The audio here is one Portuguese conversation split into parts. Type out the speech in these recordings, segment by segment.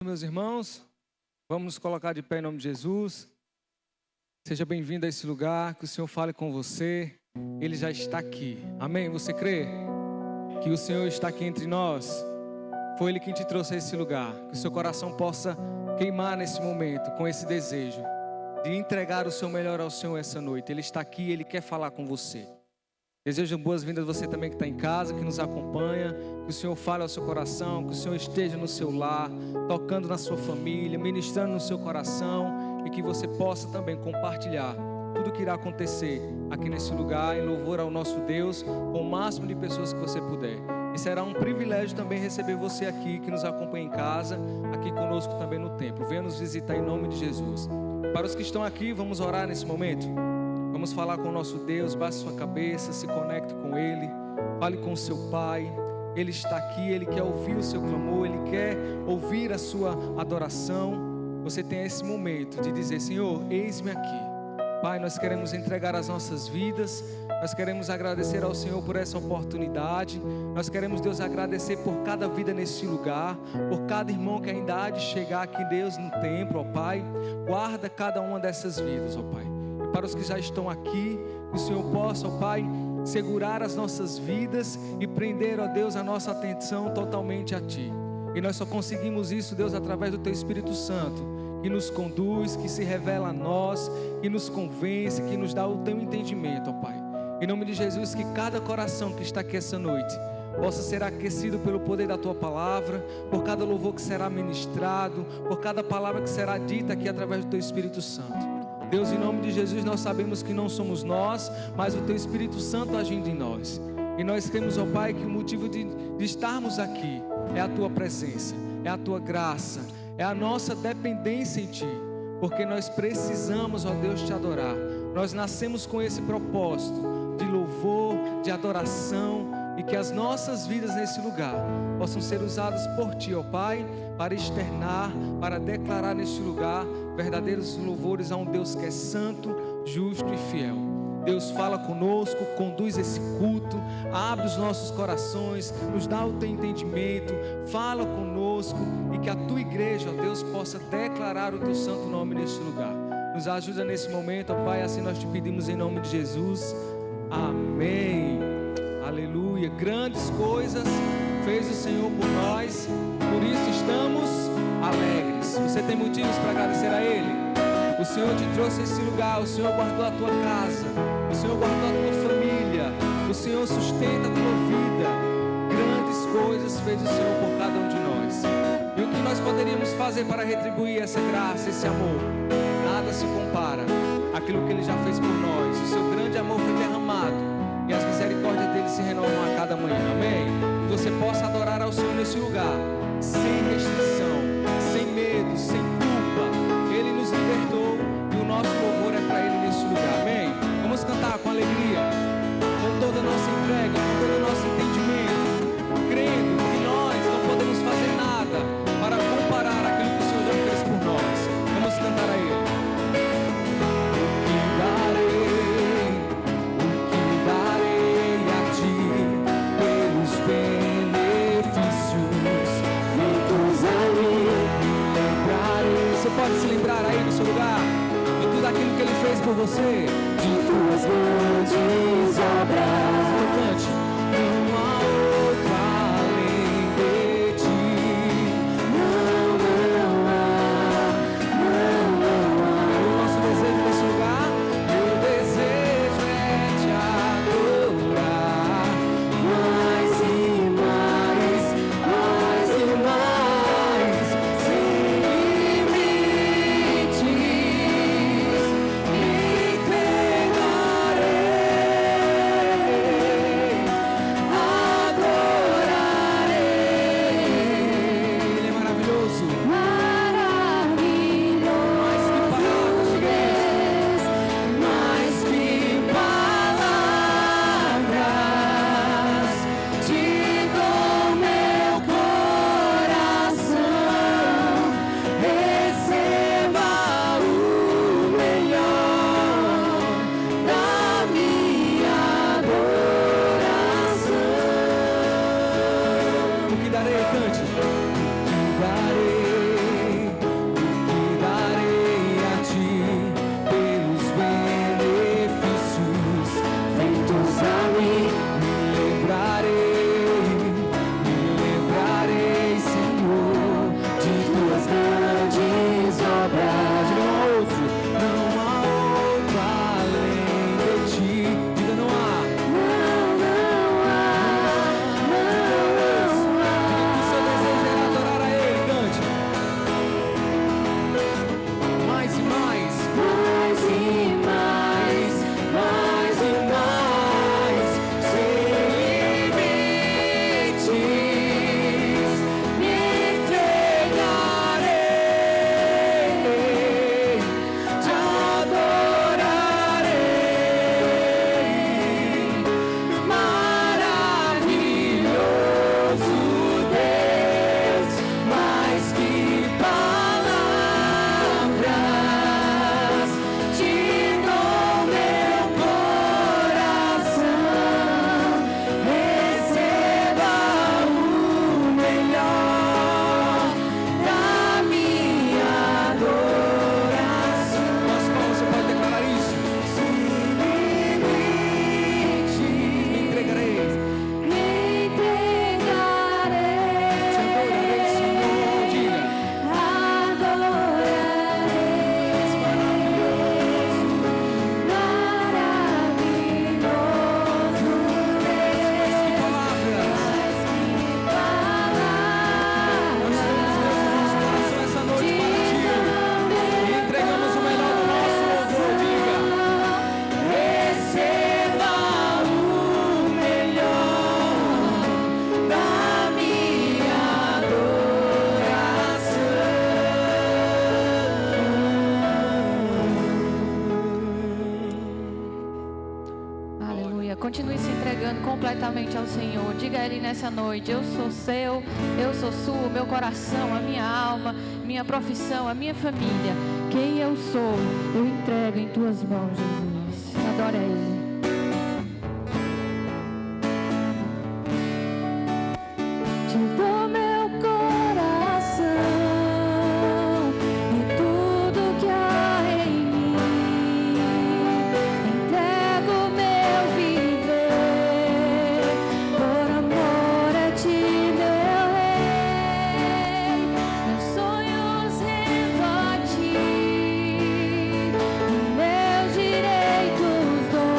Meus irmãos, vamos nos colocar de pé em nome de Jesus. Seja bem-vindo a esse lugar, que o Senhor fale com você. Ele já está aqui, amém? Você crê que o Senhor está aqui entre nós? Foi Ele quem te trouxe a esse lugar. Que o seu coração possa queimar nesse momento com esse desejo de entregar o seu melhor ao Senhor essa noite. Ele está aqui, Ele quer falar com você. Desejo boas-vindas a você também que está em casa, que nos acompanha. Que o Senhor fale ao seu coração, que o Senhor esteja no seu lar, tocando na sua família, ministrando no seu coração, e que você possa também compartilhar tudo o que irá acontecer aqui nesse lugar, em louvor ao nosso Deus, com o máximo de pessoas que você puder. E será um privilégio também receber você aqui, que nos acompanha em casa, aqui conosco também no templo. Venha nos visitar em nome de Jesus. Para os que estão aqui, vamos orar nesse momento. Vamos falar com o nosso Deus. Baixe sua cabeça, se conecte com Ele, fale com o seu Pai. Ele está aqui, Ele quer ouvir o seu clamor, Ele quer ouvir a sua adoração. Você tem esse momento de dizer: Senhor, eis-me aqui. Pai, nós queremos entregar as nossas vidas, nós queremos agradecer ao Senhor por essa oportunidade. Nós queremos, Deus, agradecer por cada vida neste lugar, por cada irmão que ainda há de chegar aqui, Deus, no templo, ó Pai. Guarda cada uma dessas vidas, ó Pai. E para os que já estão aqui, que o Senhor possa, ó Pai, segurar as nossas vidas e prender, ó Deus, a nossa atenção totalmente a Ti. E nós só conseguimos isso, Deus, através do Teu Espírito Santo, que nos conduz, que se revela a nós, que nos convence, que nos dá o Teu entendimento, ó Pai. Em nome de Jesus, que cada coração que está aqui essa noite possa ser aquecido pelo poder da Tua palavra, por cada louvor que será ministrado, por cada palavra que será dita aqui através do Teu Espírito Santo. Deus, em nome de Jesus, nós sabemos que não somos nós, mas o Teu Espírito Santo agindo em nós. E nós cremos, ó Pai, que o motivo de estarmos aqui é a Tua presença, é a Tua graça, é a nossa dependência em Ti, porque nós precisamos, ó Deus, Te adorar. Nós nascemos com esse propósito de louvor, de adoração, e que as nossas vidas nesse lugar possam ser usadas por Ti, ó Pai, para externar, para declarar neste lugar verdadeiros louvores a um Deus que é santo, justo e fiel. Deus, fala conosco, conduz esse culto, abre os nossos corações, nos dá o Teu entendimento, fala conosco, e que a Tua igreja, ó Deus, possa declarar o Teu santo nome neste lugar. Nos ajuda nesse momento, ó Pai, assim nós Te pedimos em nome de Jesus. Amém. Aleluia. Grandes coisas fez o Senhor por nós, por isso estamos alegres. Você tem motivos para agradecer a Ele? O Senhor te trouxe a esse lugar, o Senhor guardou a tua casa, o Senhor guardou a tua família, o Senhor sustenta a tua vida. Grandes coisas fez o Senhor por cada um de nós. E o que nós poderíamos fazer para retribuir essa graça, esse amor? Nada se compara àquilo que Ele já fez por nós. O seu grande amor foi derramado e as misericórdias dele se renovam a cada manhã. Amém? Que você possa adorar ao Senhor nesse lugar, sem restrição, sem medo, sem culpa. Ele nos libertou e o nosso louvor é para Ele nesse lugar. Amém? Vamos cantar com alegria, com toda a nossa entrega, com todo o nosso entendimento, crendo que nós não podemos fazer nada para comparar aquilo que o Senhor já fez por nós. Vamos cantar a Ele. Você pode se lembrar aí no seu lugar de tudo aquilo que Ele fez por você, de tuas grandes obras. Então cante: não há outro além de Ti. Não há. O nosso desejo nesse lugar, meu desejo é Te adorar Mais e mais, mais e mais, sem limites, me entregarei. completamente ao Senhor. Diga a Ele nessa noite: eu sou seu, eu sou sua, meu coração, a minha alma, minha profissão, a minha família. Quem eu sou, eu entrego em tuas mãos, Jesus. Adore a Ele. Te dou meu coração e tudo que há em mim. Entrego meu viver, por amor a ti, meu rei. Meus sonhos rendo a ti, meus direitos dou.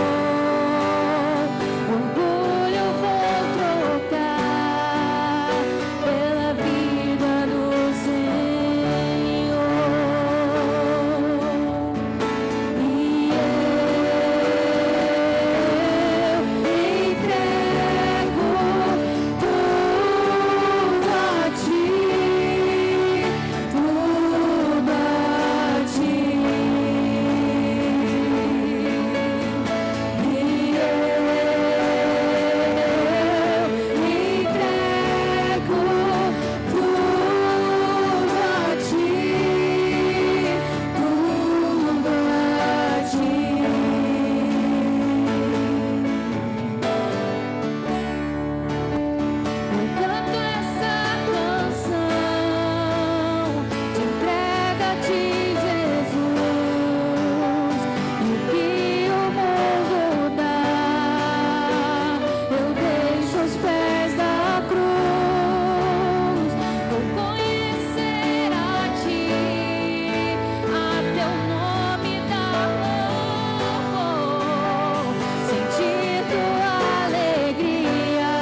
Orgulho vou trocar pela vida do Senhor. E eu entrego tudo a ti, tudo a ti. E eu entrego tudo a ti, tudo a ti. Eu canto essa canção de entrega a ti, Jesus. E o que o mundo dá, eu deixo aos pés da cruz. Vou conhecer a ti, a teu nome dar louvor, sentir tua alegria,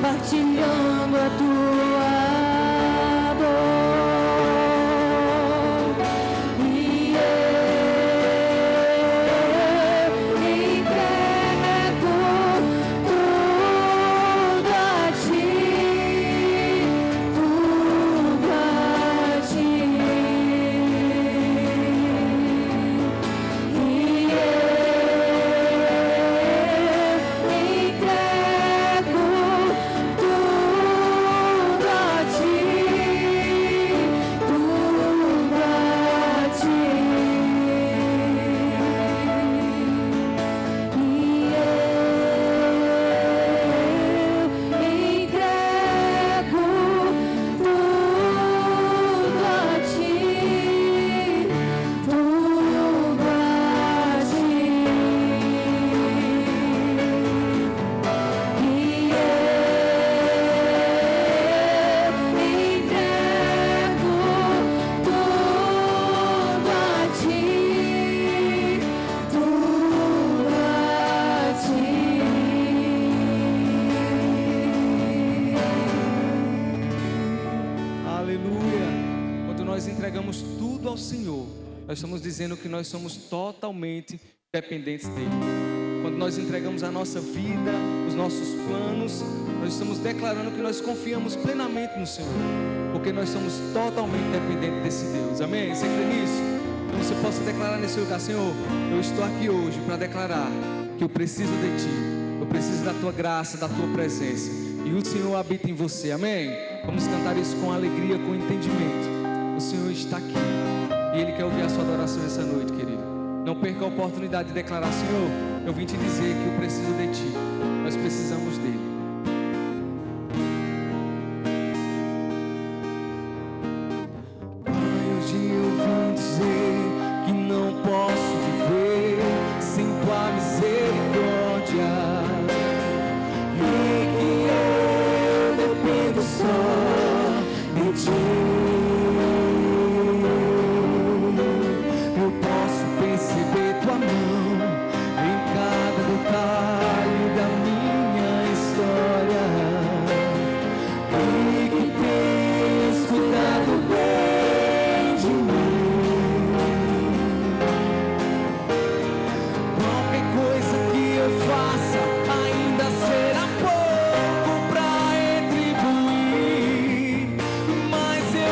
partilhando a tua dor. E eu entrego tudo a ti, tudo a ti. E eu entrego tudo a ti, tudo a ti. E eu entrego tudo a ti, tudo a ti. E Aleluia. Quando nós entregamos tudo ao Senhor, nós estamos dizendo que nós somos totalmente dependentes dele. Quando nós entregamos a nossa vida, os nossos planos, nós estamos declarando que nós confiamos plenamente no Senhor, porque nós somos totalmente dependentes desse Deus. Amém? Você crê nisso? Que você possa declarar nesse lugar: Senhor, eu estou aqui hoje para declarar que eu preciso de ti, eu preciso da tua graça, da tua presença, e o Senhor habita em você. Amém? Vamos cantar isso com alegria, com entendimento. O Senhor está aqui e Ele quer ouvir a sua adoração essa noite, querido. Não perca a oportunidade de declarar: Senhor, eu vim te dizer que eu preciso de ti. Nós precisamos dele. Pai, hoje eu vim dizer que não posso viver sem tua misericórdia. E que eu dependo só de ti. Eu posso perceber tua mão em cada detalhe da minha história, e que tens cuidado bem de mim. Qualquer coisa que eu faça ainda será pouco pra retribuir, mas eu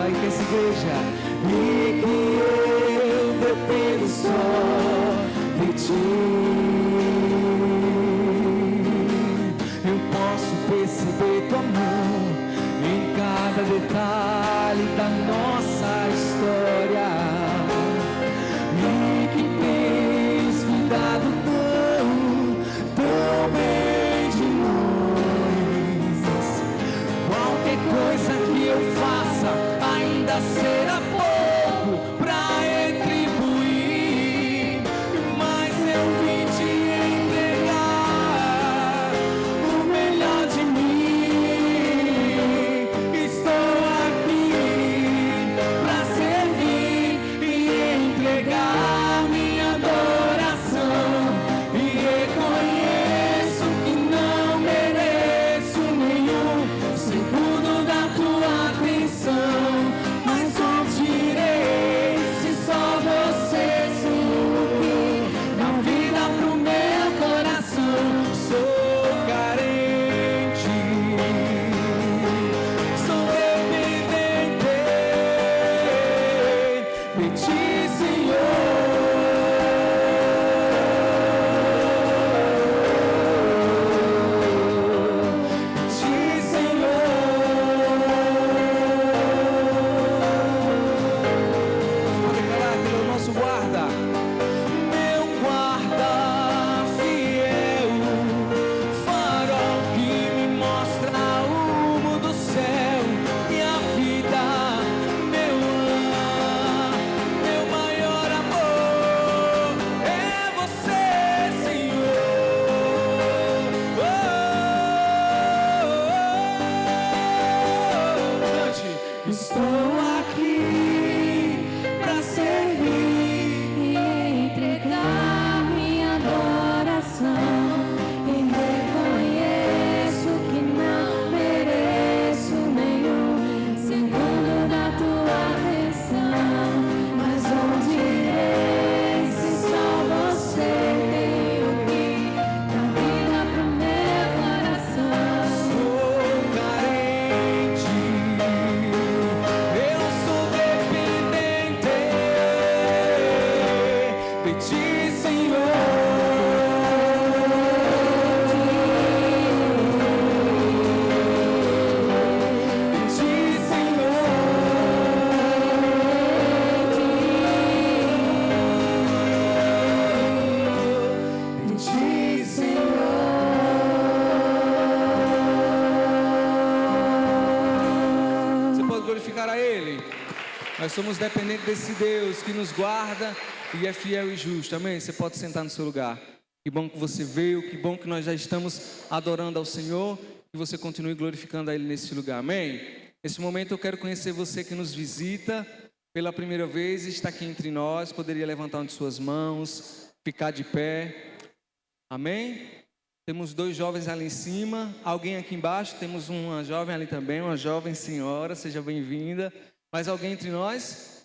e que essa igreja E que eu dependo só de ti. eu posso perceber tua mão em cada detalhe da nossa história. E que tens cuidado tão bem de nós. Qualquer coisa que eu faça ainda será pouco pra retribuir, mas eu vim te entregar o melhor de mim. Estou aqui pra servir e entregar minha adoração, e reconheço que não mereço nenhum segundo da tua atenção, mas onde irei se só você sorrir? Dá vida pro meu coração. Sou carente, sou dependente de ti, Vou declarar que Ele é o nosso guarda, meu guarda fiel, farol que me mostra o rumo do céu e a vida, meu lar, meu maior amor é você, Senhor. Cante. Estou aqui pra servir E entregar minha adoração, e reconheço que não mereço nenhum segundo da tua atenção, mas onde irei se só você tem o que dá vida pro meu coração? Sou carente, eu sou dependente de ti, Senhor. De ti, Senhor. De ti, Senhor. Você pode glorificar a Ele. Nós somos dependentes desse Deus que nos guarda e é fiel e justo. Amém? Você pode sentar no seu lugar. Que bom que você veio, que bom que nós já estamos adorando ao Senhor. Que você continue glorificando a Ele nesse lugar. Amém? Nesse momento eu quero conhecer você que nos visita pela primeira vez e está aqui entre nós. Poderia levantar uma de suas mãos, ficar de pé. Amém? Temos 2 jovens ali em cima, alguém aqui embaixo, temos uma jovem ali também, uma jovem senhora, seja bem-vinda. Mais alguém entre nós?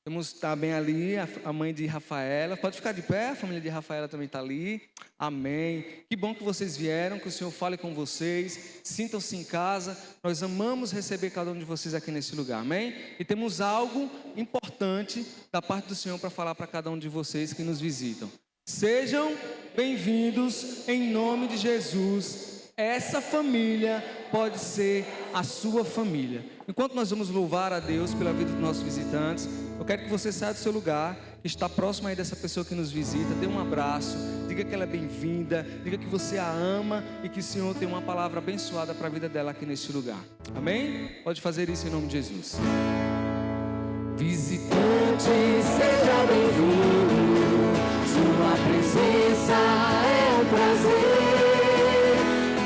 Temos também ali a mãe de Rafaela, pode ficar de pé, a família de Rafaela também está ali. Amém. Que bom que vocês vieram, que o Senhor fale com vocês, sintam-se em casa. Nós amamos receber cada um de vocês aqui nesse lugar, amém? E temos algo importante da parte do Senhor para falar para cada um de vocês que nos visitam. Sejam bem-vindos em nome de Jesus. Essa família pode ser a sua família. Enquanto nós vamos louvar a Deus pela vida dos nossos visitantes, eu quero que você saia do seu lugar, que está próximo aí dessa pessoa que nos visita, dê um abraço, diga que ela é bem-vinda, diga que você a ama e que o Senhor tem uma palavra abençoada para a vida dela aqui neste lugar. Amém? Pode fazer isso em nome de Jesus. Visitante, Seja bem-vindo, sua presença é um prazer.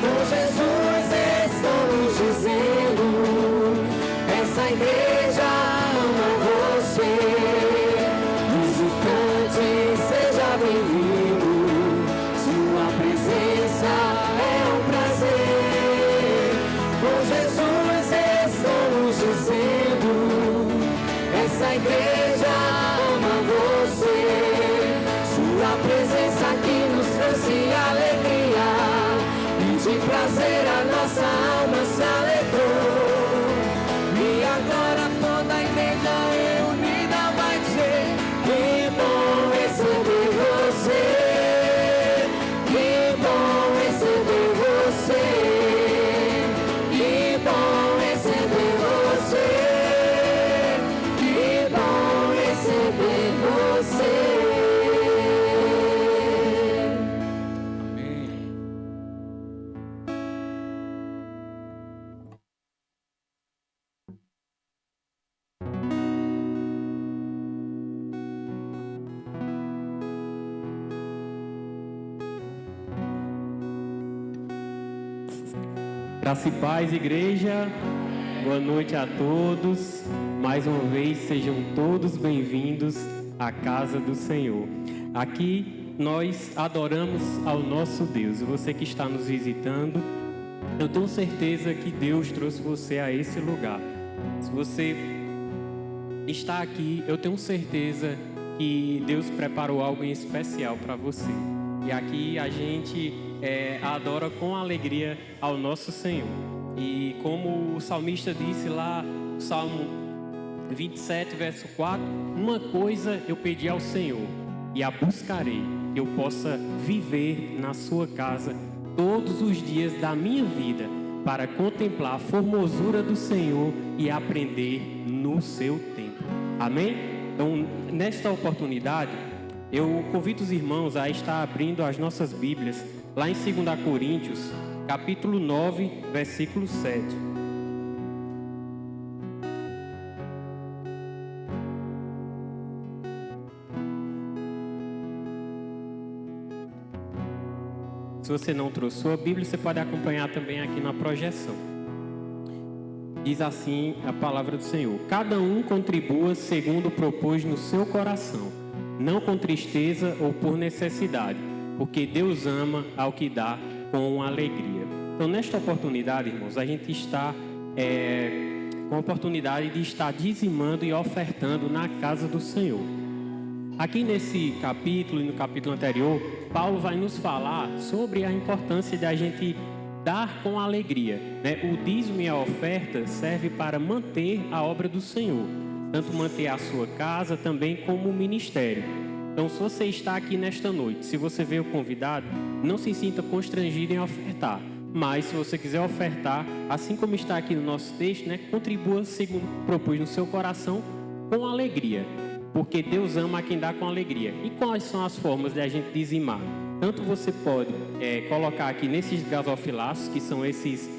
Com Jesus estamos dizendo, essa igreja ama você. Visitante, seja bem-vindo, sua presença é um prazer. Com Jesus estamos dizendo, essa igreja ama você. Sua presença aqui nos trouxe alegria, e de prazer a nossa alma se alegrou. E agora Que bom receber você. Que bom receber você. Amém. Graça e paz, igreja. Boa noite a todos. Mais uma vez, sejam todos bem-vindos à casa do Senhor. Aqui nós adoramos ao nosso Deus. E você que está nos visitando, eu tenho certeza que Deus trouxe você a esse lugar. Se você está aqui, eu tenho certeza que Deus preparou algo em especial para você. E aqui a gente adora com alegria ao nosso Senhor. E como o salmista disse lá, no Salmo 27, verso 4, uma coisa eu pedi ao Senhor e a buscarei, que eu possa viver na sua casa todos os dias da minha vida, para contemplar a formosura do Senhor e aprender no seu tempo. Amém? Então, nesta oportunidade, eu convido os irmãos a estar abrindo as nossas Bíblias lá em 2 Coríntios, capítulo 9, versículo 7. Se você não trouxe sua Bíblia, você pode acompanhar também aqui na projeção. Diz assim a palavra do Senhor: cada um contribua segundo propôs no seu coração, não com tristeza ou por necessidade, porque Deus ama ao que dá com alegria. Então, nesta oportunidade, irmãos, a gente está com a oportunidade de estar dizimando e ofertando na casa do Senhor. Aqui nesse capítulo e no capítulo anterior, Paulo vai nos falar sobre a importância de a gente dar com alegria, né? O dízimo e a oferta serve para manter a obra do Senhor, tanto manter a sua casa também como o ministério. Então, se você está aqui nesta noite, se você veio convidado, não se sinta constrangido em ofertar. Mas, se você quiser ofertar, assim como está aqui no nosso texto, né, contribua segundo propôs no seu coração com alegria. Porque Deus ama a quem dá com alegria. E quais são as formas de a gente dizimar? Tanto você pode colocar aqui nesses gasofilaços, que são esses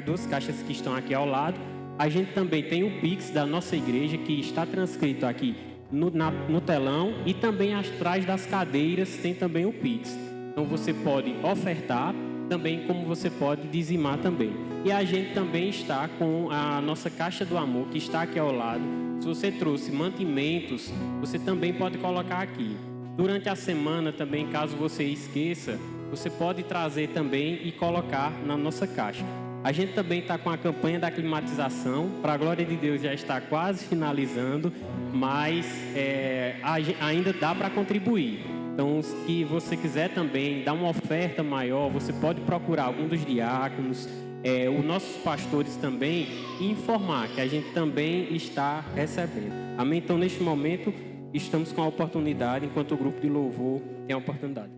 duas caixas que estão aqui ao lado. A gente também tem o Pix da nossa igreja, que está transcrito aqui no telão, e também atrás das cadeiras tem também o Pix. Então você pode ofertar também, como você pode dizimar também. E a gente também está com a nossa caixa do amor, que está aqui ao lado. Se você trouxe mantimentos, você também pode colocar aqui. Durante a semana também, caso você esqueça, você pode trazer também e colocar na nossa caixa. A gente também está com a campanha da climatização, para a glória de Deus já está quase finalizando, mas ainda dá para contribuir. Então, se você quiser também dar uma oferta maior, você pode procurar algum dos diáconos, os nossos pastores também, e informar que a gente também está recebendo. Amém? Então, neste momento, estamos com a oportunidade, enquanto o grupo de louvor tem a oportunidade.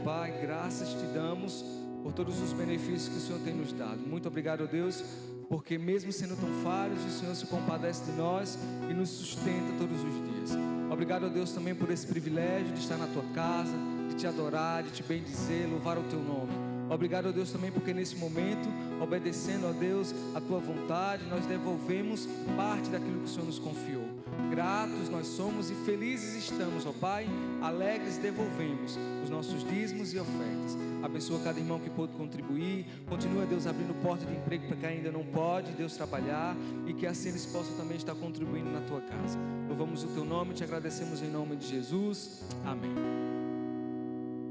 Pai, graças te damos por todos os benefícios que o Senhor tem nos dado. Muito obrigado, ó Deus, porque mesmo sendo tão falhos, o Senhor se compadece de nós e nos sustenta todos os dias. Obrigado, ó Deus, também por esse privilégio de estar na tua casa, de te adorar, de te bendizer, louvar o teu nome. Obrigado, ó Deus, também porque nesse momento, obedecendo, ó Deus, a tua vontade, nós devolvemos parte daquilo que o Senhor nos confiou. Gratos nós somos e felizes estamos, ó Pai, alegres devolvemos os nossos dízimos e ofertas. Abençoa cada irmão que pôde contribuir. Continua, Deus, abrindo porta de emprego para quem ainda não pode, Deus, trabalhar, e que assim eles possam também estar contribuindo na tua casa. Louvamos o teu nome, te agradecemos em nome de Jesus. Amém.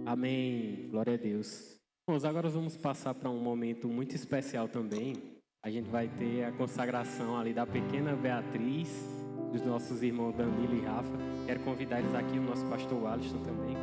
Amém. Glória a Deus. Bom, agora vamos passar para um momento muito especial também. A gente vai ter a consagração ali da pequena Beatriz, dos nossos irmãos Danilo e Rafa. Quero convidar eles aqui, o nosso pastor Alisson também.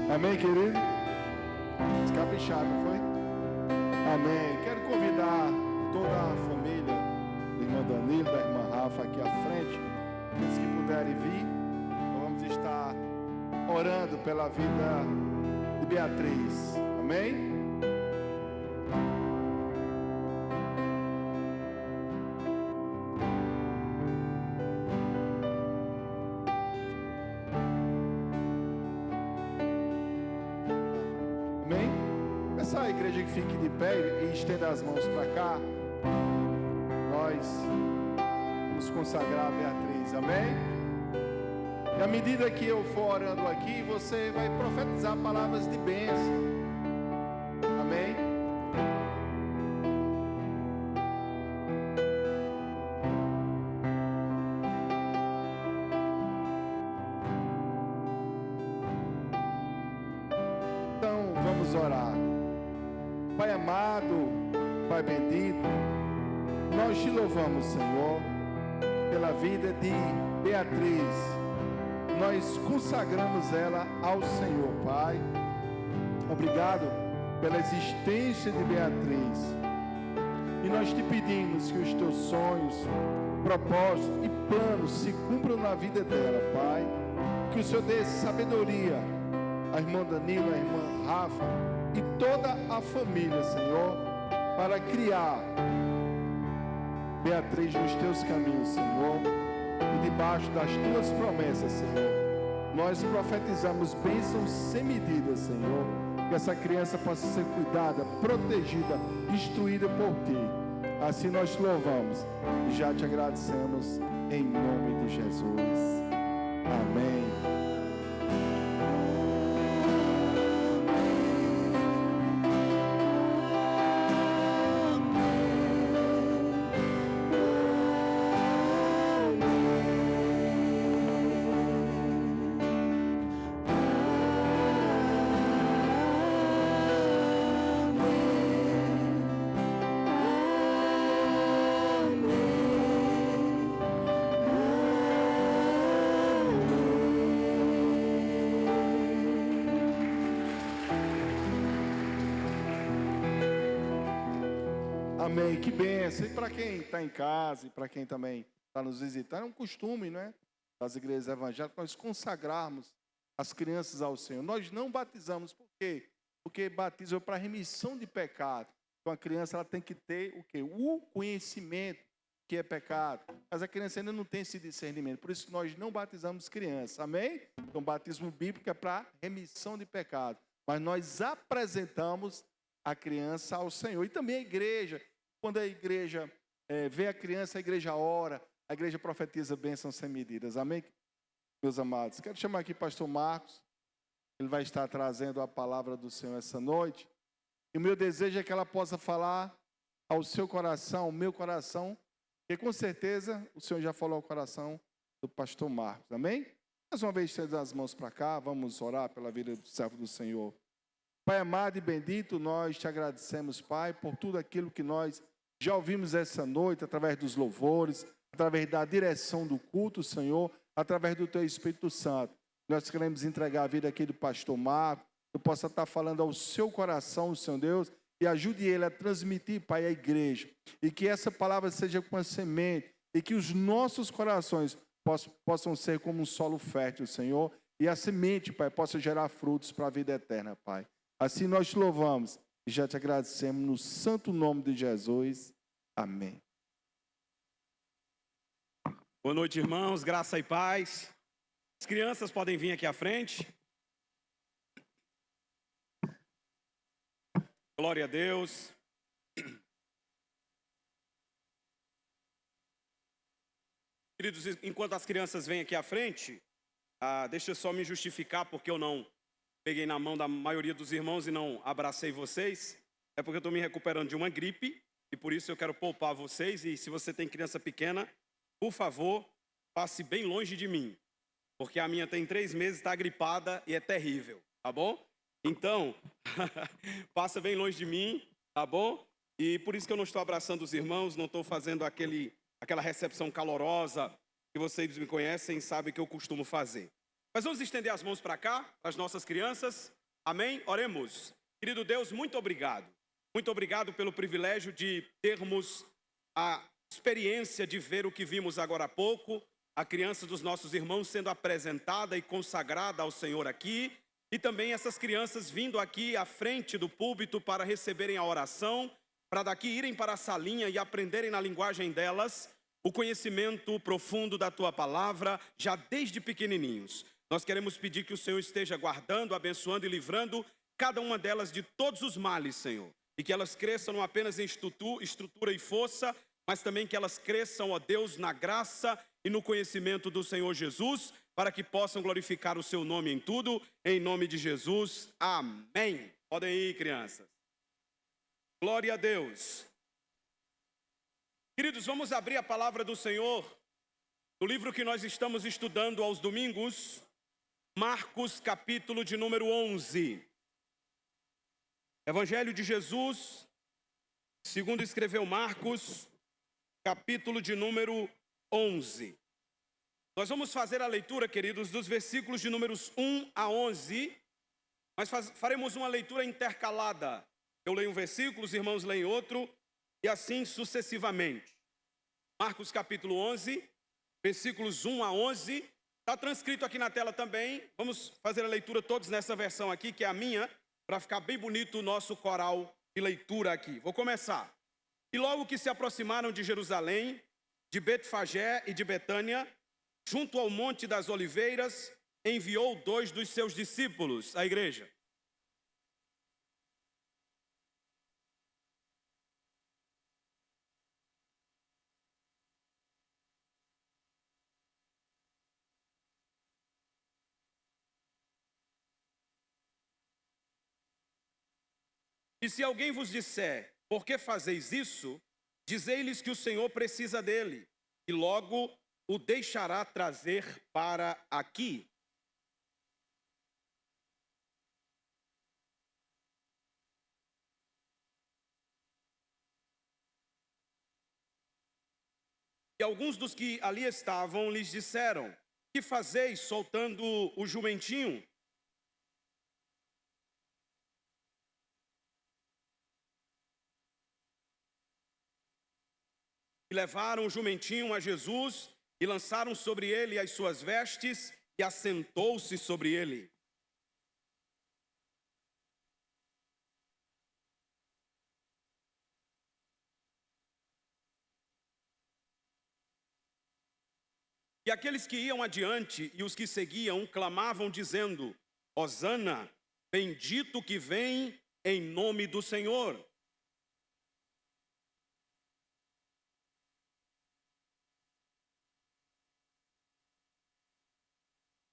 Amém, querido? Descaprichado, não foi? Amém. Quero convidar toda a família do irmão Danilo, da irmã Rafa aqui à frente. Se que puderem vir, vamos estar orando pela vida de Beatriz. Amém? A igreja que fique de pé e estenda as mãos para cá. Nós vamos consagrar a Beatriz, amém? E à medida que eu for orando aqui, você vai profetizar palavras de bênção, amém? Então vamos orar. Pai amado, Pai bendito, nós te louvamos, Senhor, pela vida de Beatriz. Nós consagramos ela ao Senhor, Pai. Obrigado pela existência de Beatriz. E nós te pedimos que os teus sonhos, propósitos e planos se cumpram na vida dela, Pai. Que o Senhor dê sabedoria à irmã Danila, à irmã Rafa e toda a família, Senhor, para criar Beatriz nos teus caminhos, Senhor, e debaixo das tuas promessas, Senhor. Nós profetizamos bênçãos sem medida, Senhor, que essa criança possa ser cuidada, protegida, instruída por Ti. Assim nós te louvamos e já te agradecemos em nome de Jesus. Amém. Amém, que bênção. E para quem está em casa e para quem também está nos visitando, é um costume, não é? Das igrejas evangélicas, nós consagrarmos as crianças ao Senhor. Nós não batizamos, por quê? Porque batismo é para remissão de pecado. Então a criança ela tem que ter o quê? O conhecimento que é pecado. Mas a criança ainda não tem esse discernimento. Por isso nós não batizamos crianças. Amém? Então batismo bíblico é para remissão de pecado. Mas nós apresentamos a criança ao Senhor. E também a igreja. Quando a igreja vê a criança, a igreja ora, a igreja profetiza bênçãos sem medidas. Amém, meus amados? Quero chamar aqui o pastor Marcos. Ele vai estar trazendo a palavra do Senhor essa noite. E o meu desejo é que ela possa falar ao seu coração, ao meu coração, porque com certeza o Senhor já falou ao coração do pastor Marcos. Amém? Mais uma vez, estenda as mãos para cá, vamos orar pela vida do servo do Senhor. Pai amado e bendito, nós te agradecemos, Pai, por tudo aquilo que nós já ouvimos essa noite, através dos louvores, através da direção do culto, Senhor, através do Teu Espírito Santo. Nós queremos entregar a vida aqui do pastor Marcos, que possa estar falando ao seu coração, Senhor Deus, e ajude ele a transmitir, Pai, à igreja. E que essa palavra seja como uma semente, e que os nossos corações possam ser como um solo fértil, Senhor, e a semente, Pai, possa gerar frutos para a vida eterna, Pai. Assim nós te louvamos e já te agradecemos no santo nome de Jesus. Amém. Boa noite, irmãos. Graça e paz. As crianças podem vir aqui à frente. Glória a Deus. Queridos, enquanto as crianças vêm aqui à frente, deixa eu só me justificar porque eu não peguei na mão da maioria dos irmãos e não abracei vocês. É porque eu estou me recuperando de uma gripe e por isso eu quero poupar vocês. E se você tem criança pequena, por favor, passe bem longe de mim. Porque a minha tem 3 meses, está gripada e é terrível, tá bom? Então, passa bem longe de mim, tá bom? E por isso que eu não estou abraçando os irmãos, não estou fazendo aquela recepção calorosa que vocês me conhecem e sabem que eu costumo fazer. Mas vamos estender as mãos para cá, para as nossas crianças. Amém? Oremos. Querido Deus, muito obrigado. Muito obrigado pelo privilégio de termos a experiência de ver o que vimos agora há pouco, a criança dos nossos irmãos sendo apresentada e consagrada ao Senhor aqui, e também essas crianças vindo aqui à frente do púlpito para receberem a oração, para daqui irem para a salinha e aprenderem na linguagem delas o conhecimento profundo da Tua palavra, já desde pequenininhos. Nós queremos pedir que o Senhor esteja guardando, abençoando e livrando cada uma delas de todos os males, Senhor. E que elas cresçam não apenas em estrutura e força, mas também que elas cresçam, ó Deus, na graça e no conhecimento do Senhor Jesus, para que possam glorificar o Seu nome em tudo, em nome de Jesus. Amém. Podem ir, crianças. Glória a Deus. Queridos, vamos abrir a palavra do Senhor no livro que nós estamos estudando aos domingos, Marcos, capítulo de número 11. Evangelho de Jesus, segundo escreveu Marcos, capítulo de número 11. Nós vamos fazer a leitura, queridos, dos versículos de números 1 a 11, mas faremos uma leitura intercalada. Eu leio um versículo, os irmãos leem outro, e assim sucessivamente. Marcos capítulo 11, versículos 1 a 11. Está transcrito aqui na tela também. Vamos fazer a leitura todos nessa versão aqui, que é a minha, para ficar bem bonito o nosso coral de leitura aqui. Vou começar. E logo que se aproximaram de Jerusalém, de Betfagé e de Betânia, junto ao Monte das Oliveiras, enviou 2 dos seus discípulos à igreja. E se alguém vos disser, por que fazeis isso? Dizei-lhes que o Senhor precisa dele, e logo o deixará trazer para aqui. E alguns dos que ali estavam lhes disseram, que fazeis soltando o jumentinho? E levaram o jumentinho a Jesus e lançaram sobre ele as suas vestes e assentou-se sobre ele. E aqueles que iam adiante e os que seguiam clamavam dizendo, Hosana, bendito que vem em nome do Senhor.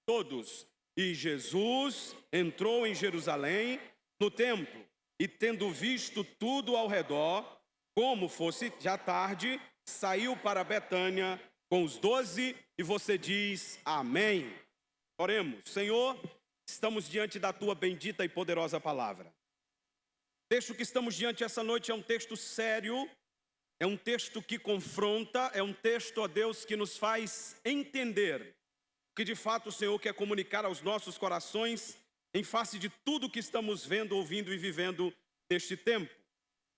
Todos. E Jesus entrou em Jerusalém, no templo, e tendo visto tudo ao redor, como fosse já tarde, saiu para Betânia com os 12, e você diz amém. Oremos. Senhor, estamos diante da tua bendita e poderosa palavra. O texto que estamos diante essa noite é um texto sério, é um texto que confronta, é um texto, ó Deus, que nos faz entender que de fato o Senhor quer comunicar aos nossos corações em face de tudo que estamos vendo, ouvindo e vivendo neste tempo.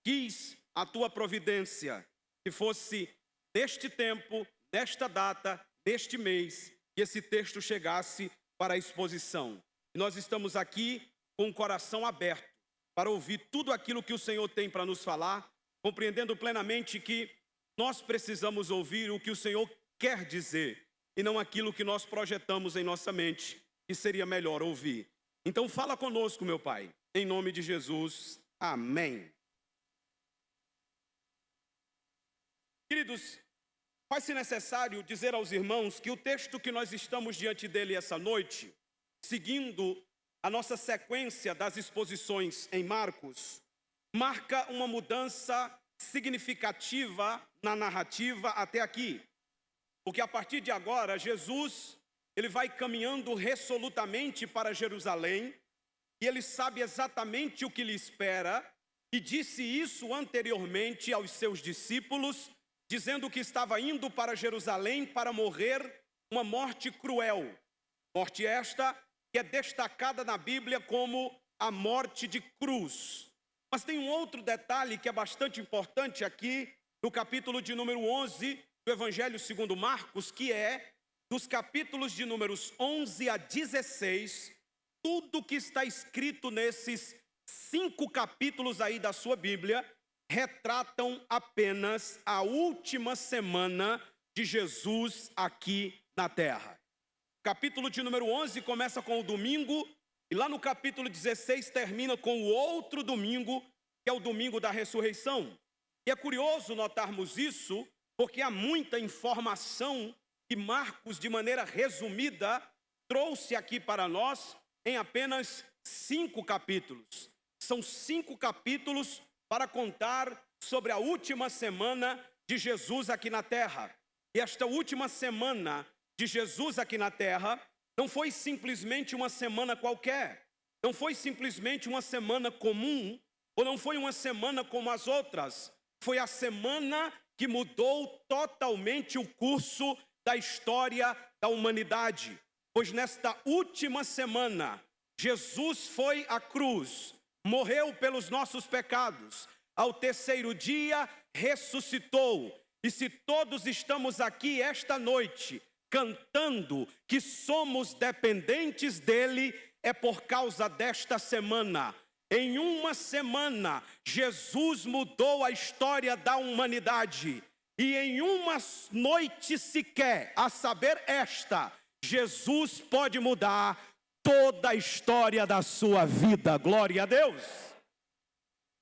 Quis a tua providência que fosse neste tempo, nesta data, neste mês, que esse texto chegasse para a exposição. E nós estamos aqui com o coração aberto para ouvir tudo aquilo que o Senhor tem para nos falar, compreendendo plenamente que nós precisamos ouvir o que o Senhor quer dizer e não aquilo que nós projetamos em nossa mente, que seria melhor ouvir. Então fala conosco, meu Pai, em nome de Jesus, amém. Queridos, faz-se necessário dizer aos irmãos que o texto que nós estamos diante dele essa noite, seguindo a nossa sequência das exposições em Marcos, marca uma mudança significativa na narrativa até aqui. Porque a partir de agora, Jesus, ele vai caminhando resolutamente para Jerusalém, e ele sabe exatamente o que lhe espera, e disse isso anteriormente aos seus discípulos, dizendo que estava indo para Jerusalém para morrer uma morte cruel. Morte esta que é destacada na Bíblia como a morte de cruz. Mas tem um outro detalhe que é bastante importante aqui, no capítulo de número 11, do Evangelho segundo Marcos, que é, dos capítulos de números 11 a 16, tudo que está escrito nesses 5 capítulos aí da sua Bíblia, retratam apenas a última semana de Jesus aqui na terra. O capítulo de número 11 começa com o domingo, e lá no capítulo 16 termina com o outro domingo, que é o domingo da ressurreição. E é curioso notarmos isso, porque há muita informação que Marcos, de maneira resumida, trouxe aqui para nós em apenas 5 capítulos. São 5 capítulos para contar sobre a última semana de Jesus aqui na terra. E esta última semana de Jesus aqui na terra não foi simplesmente uma semana qualquer, não foi simplesmente uma semana comum, ou não foi uma semana como as outras. Foi a semana que mudou totalmente o curso da história da humanidade. Pois nesta última semana, Jesus foi à cruz, morreu pelos nossos pecados, ao terceiro dia ressuscitou. E se todos estamos aqui esta noite cantando que somos dependentes dele, é por causa desta semana. Em uma semana, Jesus mudou a história da humanidade. E em uma noite sequer, a saber esta, Jesus pode mudar toda a história da sua vida. Glória a Deus.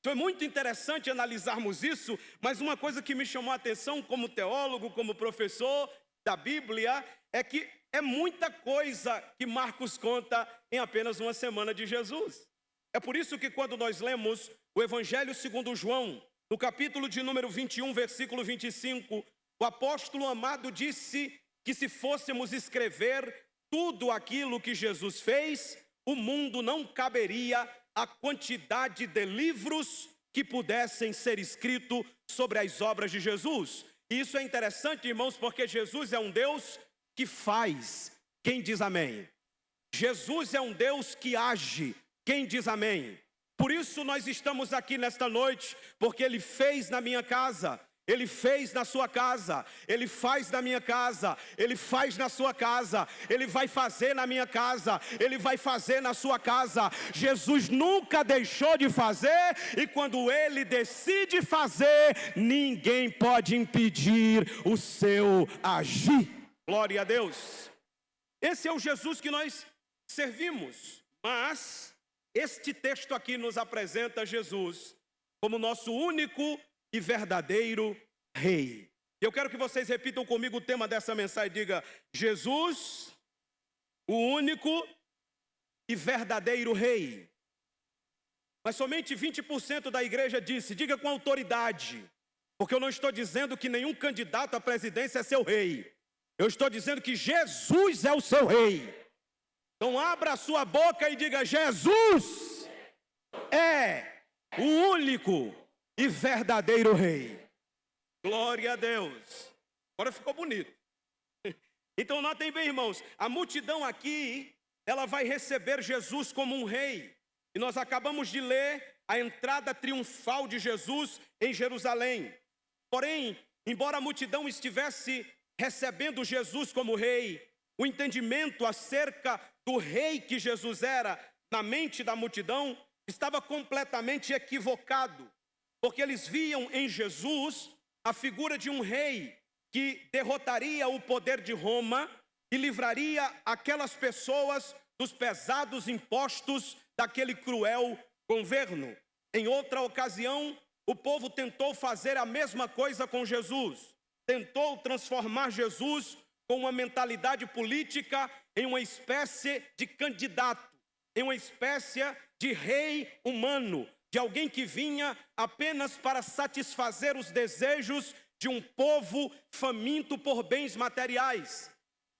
Foi muito interessante analisarmos isso, mas uma coisa que me chamou a atenção como teólogo, como professor da Bíblia, é que é muita coisa que Marcos conta em apenas uma semana de Jesus. É por isso que quando nós lemos o Evangelho segundo João, no capítulo de número 21, versículo 25, o apóstolo amado disse que se fôssemos escrever tudo aquilo que Jesus fez, o mundo não caberia a quantidade de livros que pudessem ser escritos sobre as obras de Jesus. E isso é interessante, irmãos, porque Jesus é um Deus que faz. Quem diz amém? Jesus é um Deus que age. Quem diz amém? Por isso nós estamos aqui nesta noite, porque Ele fez na minha casa, Ele fez na sua casa, Ele faz na minha casa, Ele faz na sua casa, Ele vai fazer na minha casa, Ele vai fazer na sua casa. Jesus nunca deixou de fazer, e quando Ele decide fazer, ninguém pode impedir o seu agir. Glória a Deus. Esse é o Jesus que nós servimos, mas este texto aqui nos apresenta Jesus como nosso único e verdadeiro Rei. Eu quero que vocês repitam comigo o tema dessa mensagem. Diga: Jesus, o único e verdadeiro Rei. Mas somente 20% da igreja disse. Diga com autoridade, porque eu não estou dizendo que nenhum candidato à presidência é seu rei. Eu estou dizendo que Jesus é o seu Rei. Então abra a sua boca e diga: Jesus é o único e verdadeiro Rei. Glória a Deus. Agora ficou bonito. Então notem bem, irmãos, a multidão aqui, ela vai receber Jesus como um rei. E nós acabamos de ler a entrada triunfal de Jesus em Jerusalém. Porém, embora a multidão estivesse recebendo Jesus como rei, o entendimento acerca do rei que Jesus era na mente da multidão estava completamente equivocado, porque eles viam em Jesus a figura de um rei que derrotaria o poder de Roma e livraria aquelas pessoas dos pesados impostos daquele cruel governo. Em outra ocasião, o povo tentou fazer a mesma coisa com Jesus. Tentou transformar Jesus com uma mentalidade política em uma espécie de candidato, em uma espécie de rei humano, de alguém que vinha apenas para satisfazer os desejos de um povo faminto por bens materiais.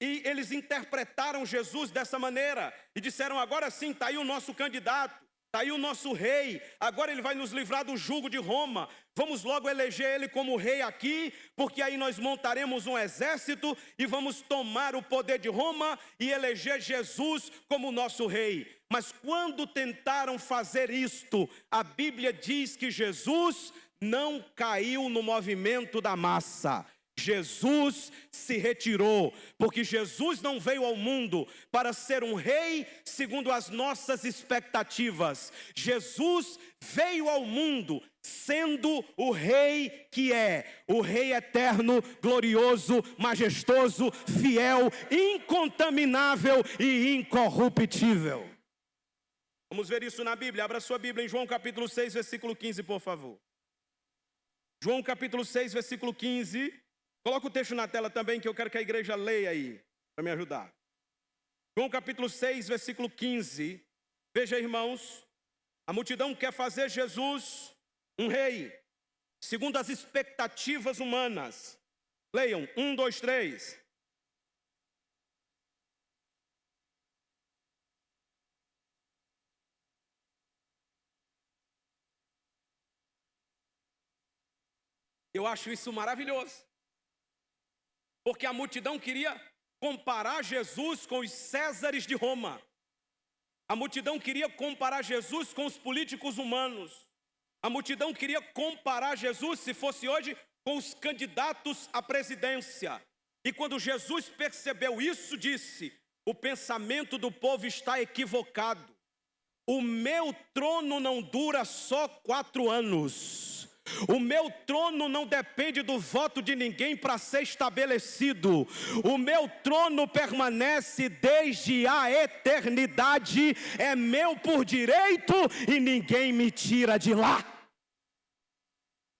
E eles interpretaram Jesus dessa maneira e disseram: agora sim, está aí o nosso candidato, está aí o nosso rei, agora ele vai nos livrar do jugo de Roma. Vamos logo eleger ele como rei aqui, porque aí nós montaremos um exército e vamos tomar o poder de Roma e eleger Jesus como nosso rei. Mas quando tentaram fazer isto, a Bíblia diz que Jesus não caiu no movimento da massa. Jesus se retirou, porque Jesus não veio ao mundo para ser um rei segundo as nossas expectativas. Jesus veio ao mundo sendo o rei que é, o rei eterno, glorioso, majestoso, fiel, incontaminável e incorruptível. Vamos ver isso na Bíblia. Abra sua Bíblia em João capítulo 6, versículo 15, por favor. João capítulo 6, versículo 15. Coloca o texto na tela também, que eu quero que a igreja leia aí, para me ajudar. João capítulo 6, versículo 15. Veja, irmãos, a multidão quer fazer Jesus um rei, segundo as expectativas humanas. Leiam, 1, 2, 3. Eu acho isso maravilhoso. Porque a multidão queria comparar Jesus com os Césares de Roma. A multidão queria comparar Jesus com os políticos humanos. A multidão queria comparar Jesus, se fosse hoje, com os candidatos à presidência. E quando Jesus percebeu isso, disse: o pensamento do povo está equivocado. O meu trono não dura só 4 anos. O meu trono não depende do voto de ninguém para ser estabelecido. O meu trono permanece desde a eternidade. É meu por direito e ninguém me tira de lá.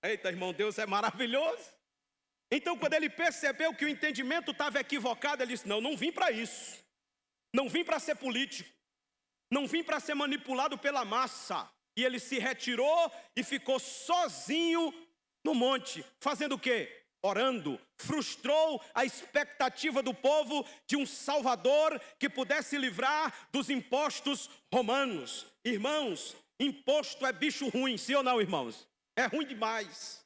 Eita, irmão, Deus é maravilhoso. Então, quando ele percebeu que o entendimento estava equivocado, ele disse: não vim para isso. Não vim para ser político. Não vim para ser manipulado pela massa. E ele se retirou e ficou sozinho no monte. Fazendo o quê? Orando. Frustrou a expectativa do povo de um Salvador que pudesse livrar dos impostos romanos. Irmãos, imposto é bicho ruim, sim ou não, irmãos? É ruim demais.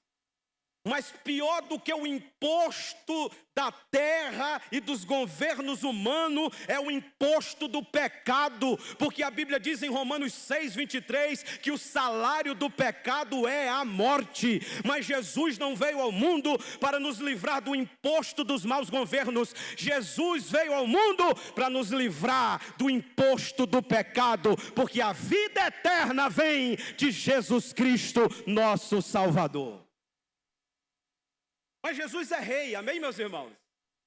Mas pior do que o imposto da terra e dos governos humanos é o imposto do pecado. Porque a Bíblia diz em Romanos 6:23 que o salário do pecado é a morte. Mas Jesus não veio ao mundo para nos livrar do imposto dos maus governos. Jesus veio ao mundo para nos livrar do imposto do pecado. Porque a vida eterna vem de Jesus Cristo, nosso Salvador. Mas Jesus é rei, amém, meus irmãos?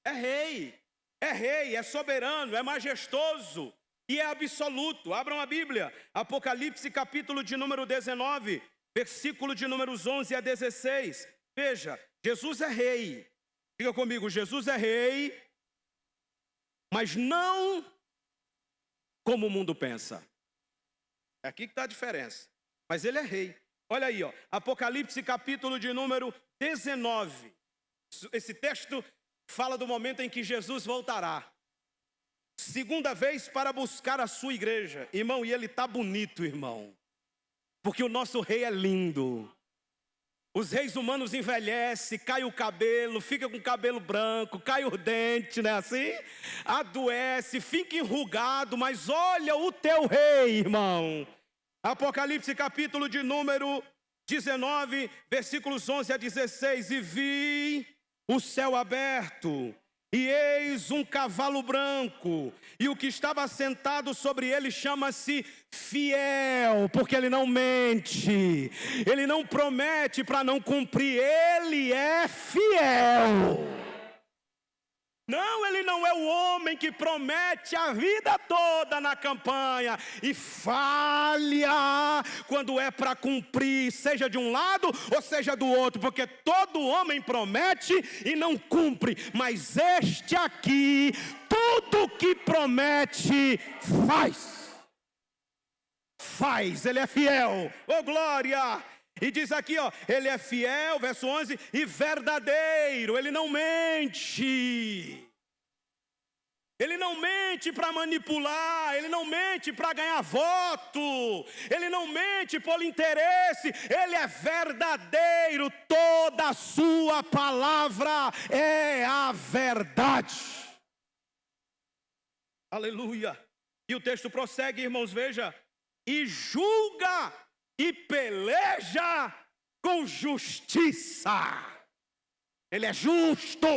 É rei, é soberano, é majestoso e é absoluto. Abram a Bíblia, Apocalipse capítulo de número 19, versículo de números 11 a 16. Veja, Jesus é rei. Diga comigo, Jesus é rei, mas não como o mundo pensa. É aqui que está a diferença. Mas ele é rei. Olha aí, ó, Apocalipse capítulo de número 19. Esse texto fala do momento em que Jesus voltará. Segunda vez para buscar a sua igreja. Irmão, e ele está bonito, irmão. Porque o nosso rei é lindo. Os reis humanos envelhecem, cai o cabelo, fica com o cabelo branco, cai o dente, não é assim? Adoece, fica enrugado, mas olha o teu rei, irmão. Apocalipse capítulo de número 19, versículos 11 a 16. E vi o céu aberto, e eis um cavalo branco, e o que estava sentado sobre ele chama-se Fiel, porque ele não mente, ele não promete para não cumprir, ele é fiel. Não, ele não é o homem que promete a vida toda na campanha e falha quando é para cumprir, seja de um lado ou seja do outro, porque todo homem promete e não cumpre, mas este aqui, tudo que promete, faz, ele é fiel, oh glória! E diz aqui, ó, ele é fiel, verso 11, e verdadeiro, ele não mente. Ele não mente para manipular, ele não mente para ganhar voto, ele não mente por interesse, ele é verdadeiro, toda a sua palavra é a verdade. Aleluia. E o texto prossegue, irmãos, veja, e julga e peleja com justiça. Ele é justo.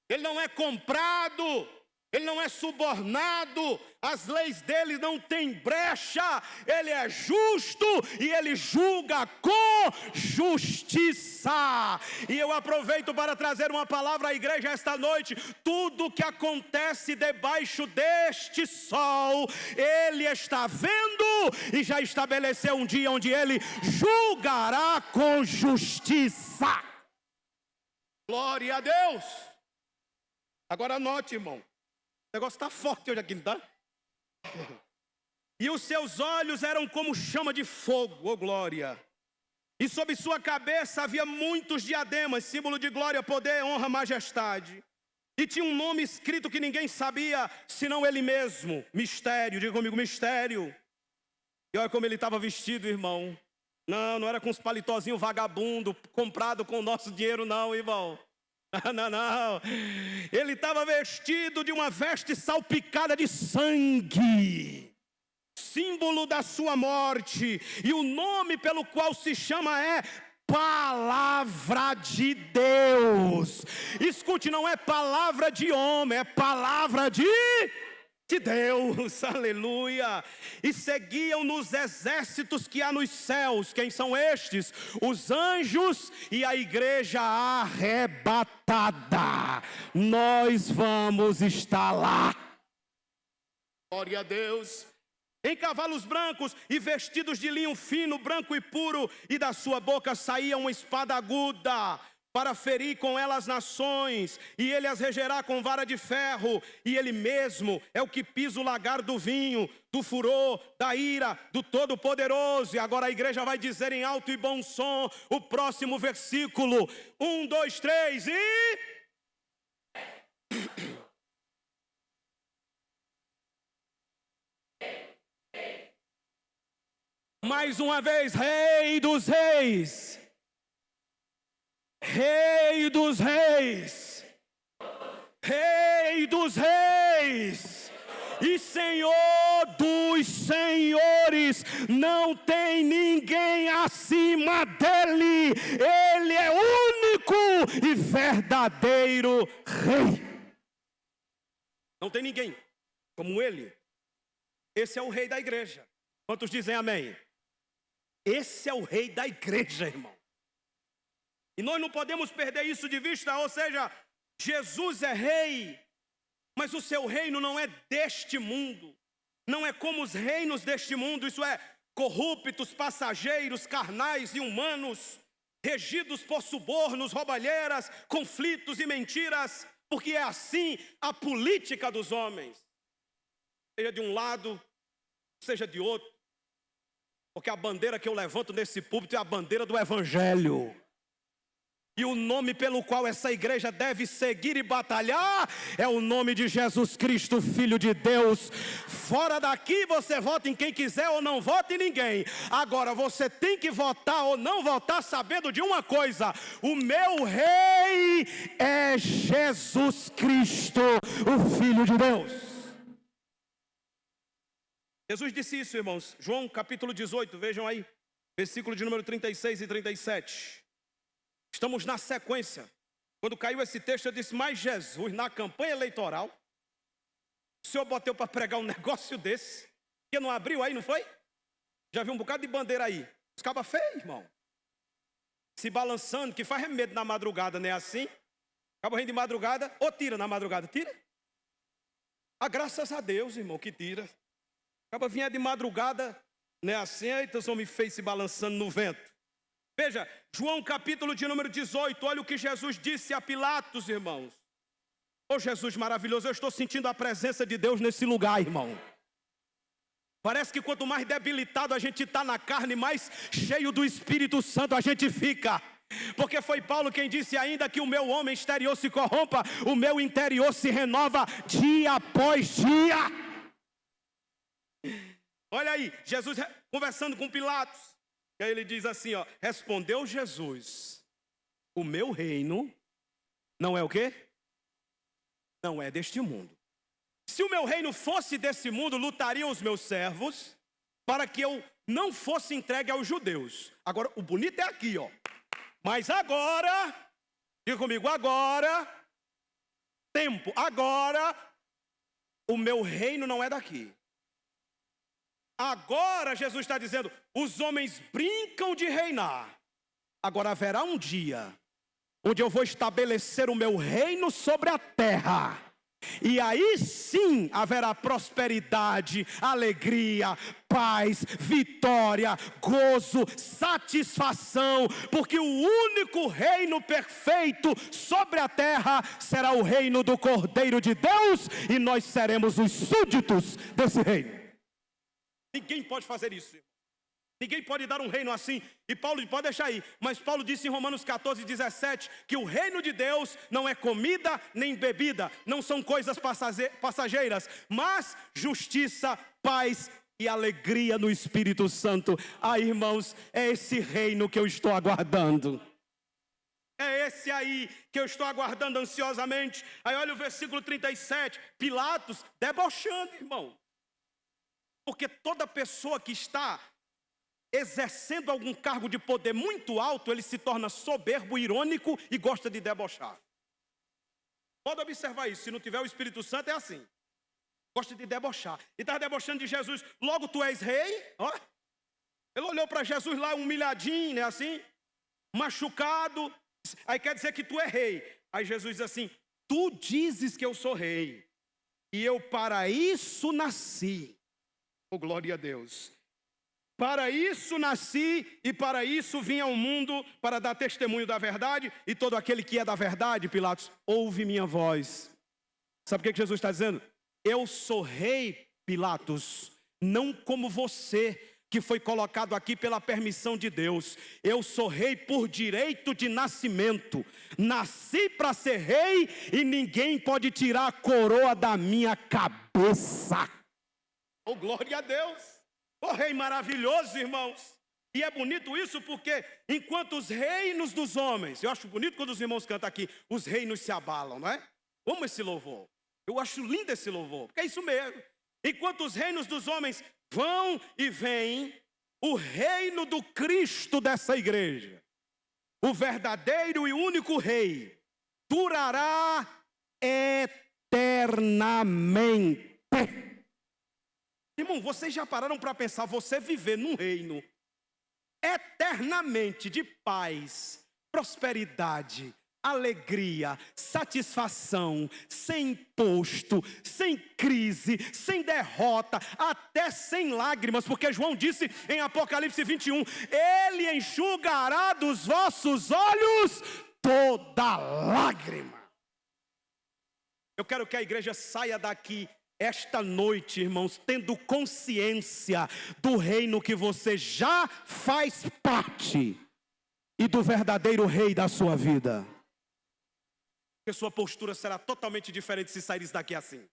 Ele não é comprado. Ele não é subornado. As leis dele não têm brecha. Ele é justo e ele julga com justiça. E eu aproveito para trazer uma palavra à igreja esta noite. Tudo que acontece debaixo deste sol, ele está vendo e já estabeleceu um dia onde ele julgará com justiça. Glória a Deus. Agora anote, irmão. O negócio está forte hoje aqui, não está? E os seus olhos eram como chama de fogo, oh glória. E sobre sua cabeça havia muitos diademas, símbolo de glória, poder, honra, majestade. E tinha um nome escrito que ninguém sabia, senão ele mesmo. Mistério, diga comigo, mistério. E olha como ele estava vestido, irmão. Não era com os paletózinhos vagabundo, comprado com o nosso dinheiro, não, irmão. Não. Ele estava vestido de uma veste salpicada de sangue. símbolo da sua morte, e o nome pelo qual se chama é Palavra de Deus. Escute, não é palavra de homem, é palavra de Deus, aleluia. E seguiam nos exércitos que há nos céus. Quem são estes? Os anjos e a igreja arrebatada. Nós vamos estar lá. Glória a Deus. Em cavalos brancos e vestidos de linho fino, branco e puro, e da sua boca saía uma espada aguda, para ferir com ela as nações, e ele as regerá com vara de ferro, e ele mesmo é o que pisa o lagar do vinho, do furor, da ira, do Todo-Poderoso. E agora a igreja vai dizer em alto e bom som o próximo versículo: 1, 2, 3 e... Mais uma vez, Rei dos Reis. Rei dos Reis, Rei dos Reis e Senhor dos Senhores, não tem ninguém acima dele, ele é único e verdadeiro Rei. Não tem ninguém como ele. Esse é o Rei da igreja. Quantos dizem amém? Esse é o Rei da igreja, irmão. E nós não podemos perder isso de vista, ou seja, Jesus é rei, mas o seu reino não é deste mundo, não é como os reinos deste mundo, isso é, corruptos, passageiros, carnais e humanos, regidos por subornos, roubalheiras, conflitos e mentiras, porque é assim a política dos homens, seja de um lado, seja de outro, porque a bandeira que eu levanto nesse púlpito é a bandeira do Evangelho. E o nome pelo qual essa igreja deve seguir e batalhar é o nome de Jesus Cristo, Filho de Deus. Fora daqui você vota em quem quiser ou não vota em ninguém. Agora você tem que votar ou não votar sabendo de uma coisa: o meu Rei é Jesus Cristo, o Filho de Deus. Jesus disse isso, irmãos. João capítulo 18, vejam aí, versículo de número 36 e 37. Estamos na sequência. Quando caiu esse texto, eu disse: mas Jesus, na campanha eleitoral, o senhor botou para pregar um negócio desse, que não abriu aí, não foi? Já viu um bocado de bandeira aí. Os cabas feios, irmão. Se balançando, que faz medo na madrugada, não é assim? Acaba rindo de madrugada, ou tira na madrugada, tira. Ah, graças a Deus, irmão, que tira. Acaba vinha de madrugada, não é assim? Então o senhor me fez se balançando no vento. Veja, João capítulo de número 18, olha o que Jesus disse a Pilatos, irmãos. Oh, Jesus maravilhoso, eu estou sentindo a presença de Deus nesse lugar, irmão. Parece que quanto mais debilitado a gente está na carne, mais cheio do Espírito Santo a gente fica. Porque foi Paulo quem disse: ainda que o meu homem exterior se corrompa, o meu interior se renova dia após dia. Olha aí, Jesus conversando com Pilatos. E aí ele diz assim, ó: respondeu Jesus: o meu reino não é o quê? Não é deste mundo. Se o meu reino fosse desse mundo, lutariam os meus servos para que eu não fosse entregue aos judeus. Agora, o bonito é aqui, ó. Mas agora, diga comigo, agora, o meu reino não é daqui. Agora Jesus está dizendo: os homens brincam de reinar. Agora haverá um dia onde eu vou estabelecer o meu reino sobre a terra. E aí sim haverá prosperidade, alegria, paz, vitória, gozo, satisfação. Porque o único reino perfeito sobre a terra será o reino do Cordeiro de Deus. E nós seremos os súditos desse reino. Ninguém pode fazer isso. Ninguém pode dar um reino assim. E Paulo, pode deixar aí, mas Paulo disse em Romanos 14, 17, que o reino de Deus não é comida nem bebida, não são coisas passageiras, mas justiça, paz e alegria no Espírito Santo. Ah, irmãos, é esse reino que eu estou aguardando. É esse aí que eu estou aguardando ansiosamente. Aí olha o versículo 37, Pilatos debochando, irmão. Porque toda pessoa que está exercendo algum cargo de poder muito alto, ele se torna soberbo, irônico e gosta de debochar. Pode observar isso, se não tiver o Espírito Santo é assim. Gosta de debochar. E estava debochando de Jesus, logo tu és rei? Ó. Ele olhou para Jesus lá humilhadinho, né, assim, machucado. Aí quer dizer que tu é rei. Aí Jesus diz assim, tu dizes que eu sou rei. E eu para isso nasci. Oh, glória a Deus. Para isso nasci e para isso vim ao mundo, para dar testemunho da verdade. E todo aquele que é da verdade, Pilatos, ouve minha voz. Sabe o que Jesus está dizendo? Eu sou rei, Pilatos, não como você, que foi colocado aqui pela permissão de Deus. Eu sou rei por direito de nascimento. Nasci para ser rei e ninguém pode tirar a coroa da minha cabeça. Oh, glória a Deus. Oh, rei maravilhoso, irmãos. E é bonito isso porque enquanto os reinos dos homens, eu acho bonito quando os irmãos cantam aqui, os reinos se abalam, não é? Amo esse louvor. Eu acho lindo esse louvor, porque é isso mesmo. Enquanto os reinos dos homens vão e vêm, o reino do Cristo dessa igreja, o verdadeiro e único rei, durará eternamente. Irmão, vocês já pararam para pensar, você viver num reino eternamente de paz, prosperidade, alegria, satisfação, sem imposto, sem crise, sem derrota, até sem lágrimas, porque João disse em Apocalipse 21, ele enxugará dos vossos olhos toda lágrima. Eu quero que a igreja saia daqui esta noite, irmãos, tendo consciência do reino que você já faz parte e do verdadeiro rei da sua vida. Porque sua postura será totalmente diferente se saíres daqui assim.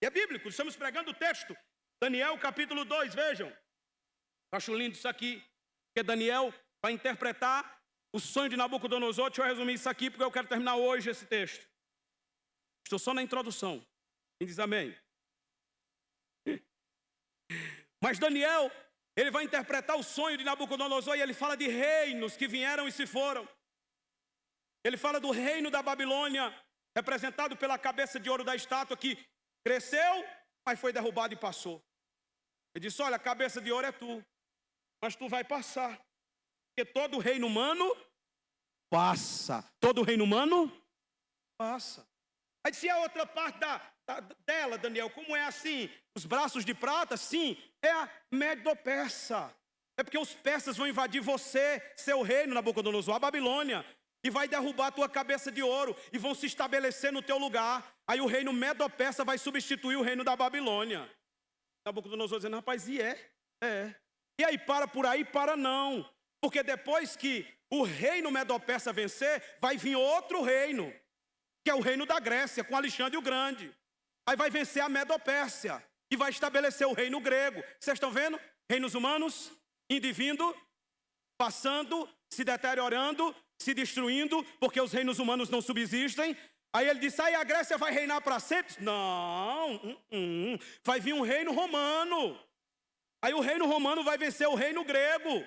E é bíblico, estamos pregando o texto. Daniel capítulo 2, vejam. Eu acho lindo isso aqui, porque Daniel vai interpretar o sonho de Nabucodonosor. Deixa eu resumir isso aqui, porque eu quero terminar hoje esse texto. Estou só na introdução. Quem diz amém? Mas Daniel, ele vai interpretar o sonho de Nabucodonosor e ele fala de reinos que vieram e se foram. Ele fala do reino da Babilônia, representado pela cabeça de ouro da estátua que cresceu, mas foi derrubado e passou. Ele disse, olha, a cabeça de ouro é tu, mas tu vai passar. Porque todo reino humano passa. Todo reino humano passa. Aí disse, a outra parte dela, Daniel, como é assim? Os braços de prata, sim, é a Medo-Persa. É porque os persas vão invadir você, seu reino, Nabucodonosor, a Babilônia, e vai derrubar a tua cabeça de ouro, e vão se estabelecer no teu lugar. Aí o reino Medo-Persa vai substituir o reino da Babilônia. Nabucodonosor dizendo, rapaz, e é? É. E aí para por aí, para não. Porque depois que o reino Medo-Persa vencer, vai vir outro reino, que é o reino da Grécia, com Alexandre o Grande. Aí vai vencer a Medo-Pérsia e vai estabelecer o reino grego. Vocês estão vendo? Reinos humanos, indo e vindo, passando, se deteriorando, se destruindo, porque os reinos humanos não subsistem. Aí ele disse, aí a Grécia vai reinar para sempre? Não, vai vir um reino romano. Aí o reino romano vai vencer o reino grego.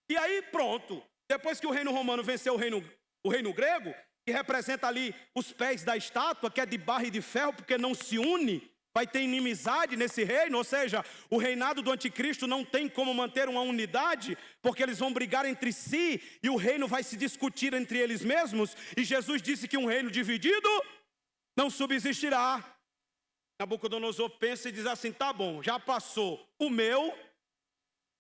E aí pronto, depois que o reino romano venceu o reino grego, que representa ali os pés da estátua, que é de barro e de ferro, porque não se une, vai ter inimizade nesse reino, ou seja, o reinado do anticristo não tem como manter uma unidade, porque eles vão brigar entre si, e o reino vai se discutir entre eles mesmos, e Jesus disse que um reino dividido não subsistirá. Nabucodonosor pensa e diz assim, tá bom, já passou o meu,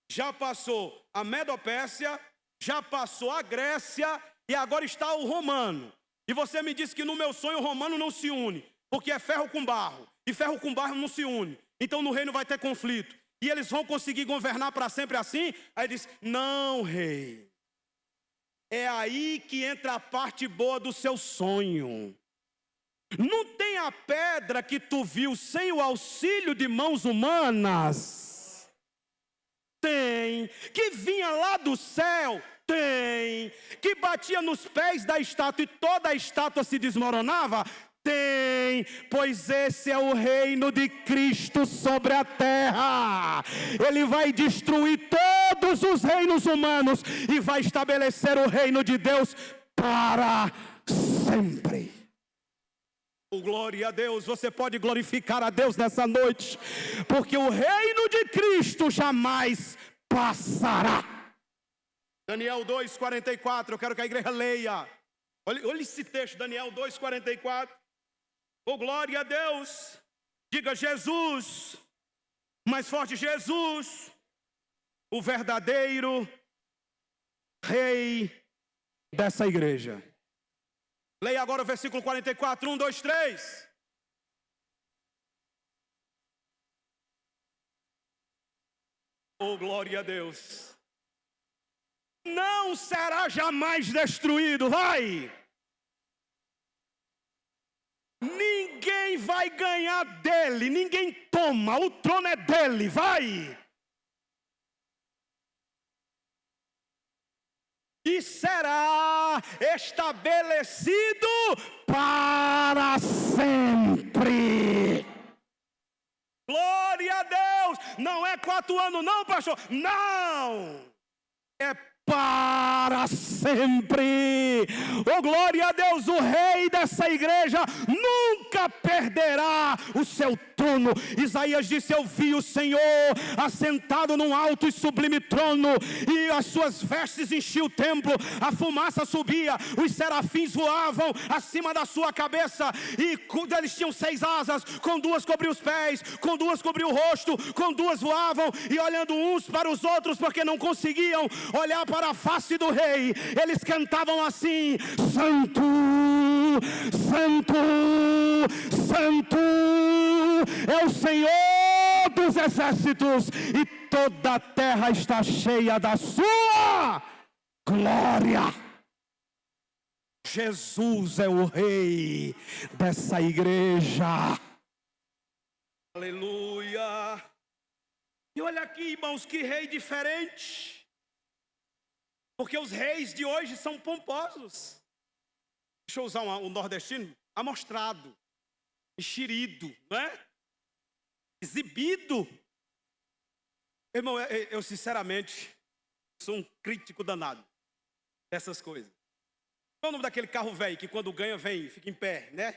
já passou a Medo-Pérsia, já passou a Grécia, e agora está o romano. E você me disse que no meu sonho o romano não se une, porque é ferro com barro, e ferro com barro não se une. Então no reino vai ter conflito. E eles vão conseguir governar para sempre assim? Aí ele diz, não, rei. É aí que entra a parte boa do seu sonho. Não tem a pedra que tu viu sem o auxílio de mãos humanas? Tem. Que vinha lá do céu? Tem. Que batia nos pés da estátua e toda a estátua se desmoronava? Tem, pois esse é o reino de Cristo sobre a terra. Ele vai destruir todos os reinos humanos e vai estabelecer o reino de Deus para sempre. Oh, glória a Deus. Você pode glorificar a Deus nessa noite, porque o reino de Cristo jamais passará. Daniel 2:44, eu quero que a igreja leia. Olha esse texto, Daniel 2:44. Oh, glória a Deus. Diga Jesus, mais forte, Jesus, o verdadeiro rei dessa igreja. Leia agora o versículo 44, 1, 2, 3. Oh, glória a Deus. Não será jamais destruído, vai. Ninguém vai ganhar dele, ninguém toma, o trono é dele, vai. E será estabelecido para sempre. Glória a Deus. Não é 4 anos não, pastor. Não. É para sempre. Oh, glória a Deus. O rei dessa igreja nunca perderá o seu trono. Isaías disse: eu vi o Senhor assentado num alto e sublime trono, e as suas vestes enchiam o templo, a fumaça subia, os serafins voavam acima da sua cabeça, e eles tinham 6 asas, com 2 cobriam os pés, com 2 cobriam o rosto, com 2 voavam, e olhando uns para os outros, porque não conseguiam olhar para a face do rei, eles cantavam assim: Santo, Santo, Santo é o Senhor dos exércitos, e toda a terra está cheia da sua glória. Jesus é o rei dessa igreja. Aleluia. E olha aqui, irmãos, que rei diferente. Porque os reis de hoje são pomposos. Deixa eu usar um nordestino. Amostrado, enxerido, não é? Exibido. Irmão, eu sinceramente sou um crítico danado dessas coisas. Qual é o nome daquele carro velho que quando ganha vem, fica em pé, né?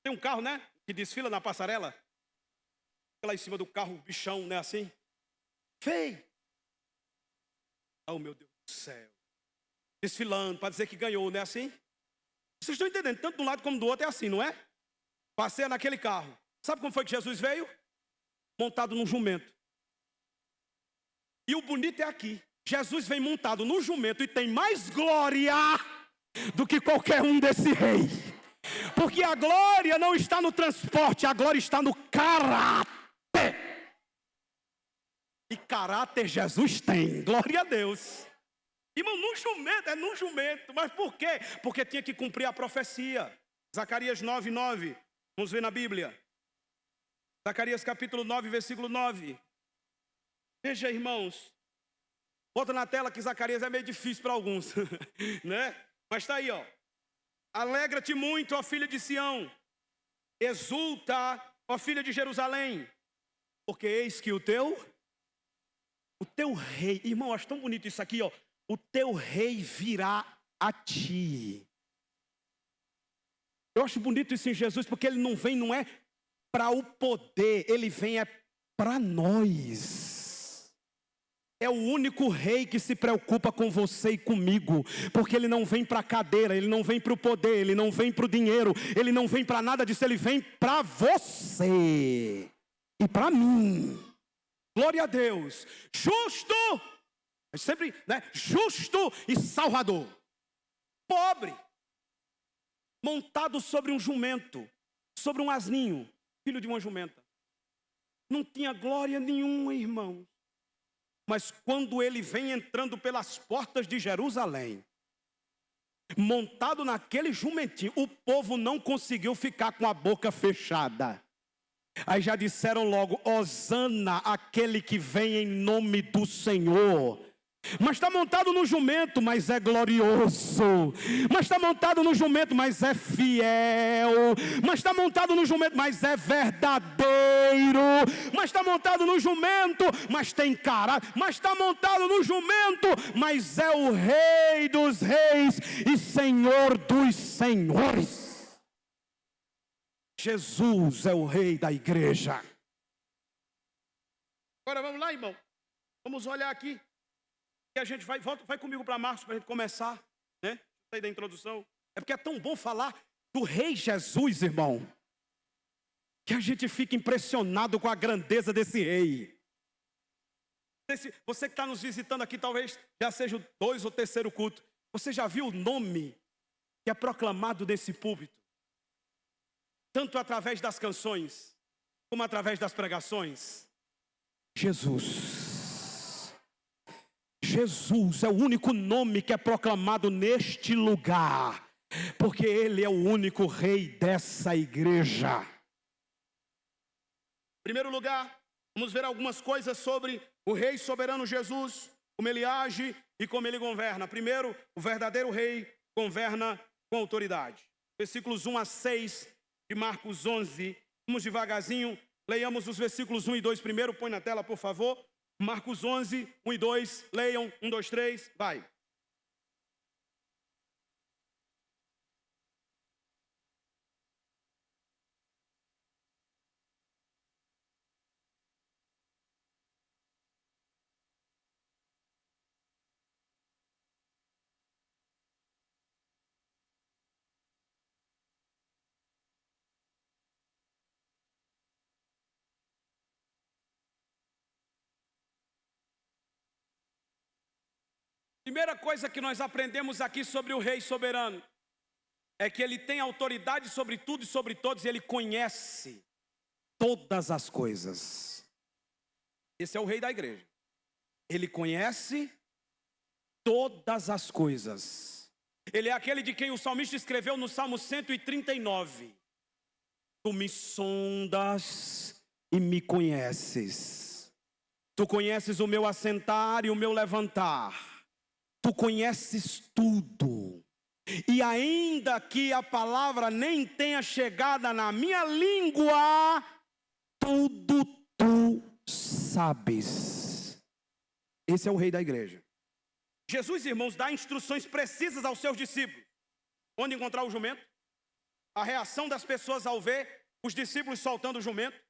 Tem um carro, né? Que desfila na passarela. Fica lá em cima do carro, bichão, né? Assim. Feio. Oh, meu Deus do céu. Desfilando para dizer que ganhou, não é assim? Vocês estão entendendo? Tanto de um lado como do outro é assim, não é? Passeia naquele carro. Sabe como foi que Jesus veio? Montado num jumento. E o bonito é aqui. Jesus vem montado no jumento e tem mais glória do que qualquer um desse rei. Porque a glória não está no transporte, a glória está no caráter. E caráter Jesus tem. Glória a Deus. Irmão, no jumento, é no jumento. Mas por quê? Porque tinha que cumprir a profecia. Zacarias 9:9. Vamos ver na Bíblia. Zacarias capítulo 9, versículo 9. Veja, irmãos. Bota na tela que Zacarias é meio difícil para alguns. Né? Mas está aí, ó. Alegra-te muito, ó filha de Sião. Exulta, ó filha de Jerusalém. Porque eis que o teu rei. Irmão, acho tão bonito isso aqui, ó. O teu rei virá a ti. Eu acho bonito isso em Jesus, porque ele não vem, não é para o poder, ele vem para nós. É o único rei que se preocupa com você e comigo, porque ele não vem para a cadeira, ele não vem para o poder, ele não vem para o dinheiro, ele não vem para nada disso, ele vem para você e para mim. Glória a Deus. Justo, sempre, né? Justo e salvador. Pobre, montado sobre um jumento, sobre um asninho, filho de uma jumenta. Não tinha glória nenhuma, irmão. Mas quando ele vem entrando pelas portas de Jerusalém, montado naquele jumentinho, o povo não conseguiu ficar com a boca fechada. Aí já disseram logo: Hosana, aquele que vem em nome do Senhor. Mas está montado no jumento, mas é glorioso. Mas está montado no jumento, mas é fiel. Mas está montado no jumento, mas é verdadeiro. Mas está montado no jumento, mas tem caráter. Mas está montado no jumento, mas é o Rei dos reis e Senhor dos senhores. Jesus é o Rei da igreja. Agora vamos lá, irmão. Vamos olhar aqui. E a gente vai comigo para Marcos para a gente começar, né? Sair da introdução. É porque é tão bom falar do Rei Jesus, irmão, que a gente fica impressionado com a grandeza desse Rei. Você que está nos visitando aqui, talvez já seja o 2 ou 3º culto. Você já viu o nome que é proclamado nesse púlpito? Tanto através das canções, como através das pregações. Jesus. Jesus é o único nome que é proclamado neste lugar, porque Ele é o único Rei dessa igreja. Em primeiro lugar, vamos ver algumas coisas sobre o Rei soberano Jesus, como Ele age e como Ele governa. Primeiro, o verdadeiro Rei governa com autoridade. Versículos 1 a 6 de Marcos 11, vamos devagarzinho, leiamos os versículos 1 e 2 primeiro, põe na tela por favor. Marcos 11, 1 e 2, leiam, 1, 2, 3, vai. Primeira coisa que nós aprendemos aqui sobre o Rei soberano é que Ele tem autoridade sobre tudo e sobre todos, e Ele conhece todas as coisas. Esse é o Rei da igreja. Ele conhece todas as coisas. Ele é aquele de quem o salmista escreveu no Salmo 139. Tu me sondas e me conheces. Tu conheces o meu assentar e o meu levantar. Tu conheces tudo, e ainda que a palavra nem tenha chegado na minha língua, tudo tu sabes. Esse é o Rei da igreja. Jesus, irmãos, dá instruções precisas aos seus discípulos. Onde encontrar o jumento, a reação das pessoas ao ver os discípulos soltando o jumento,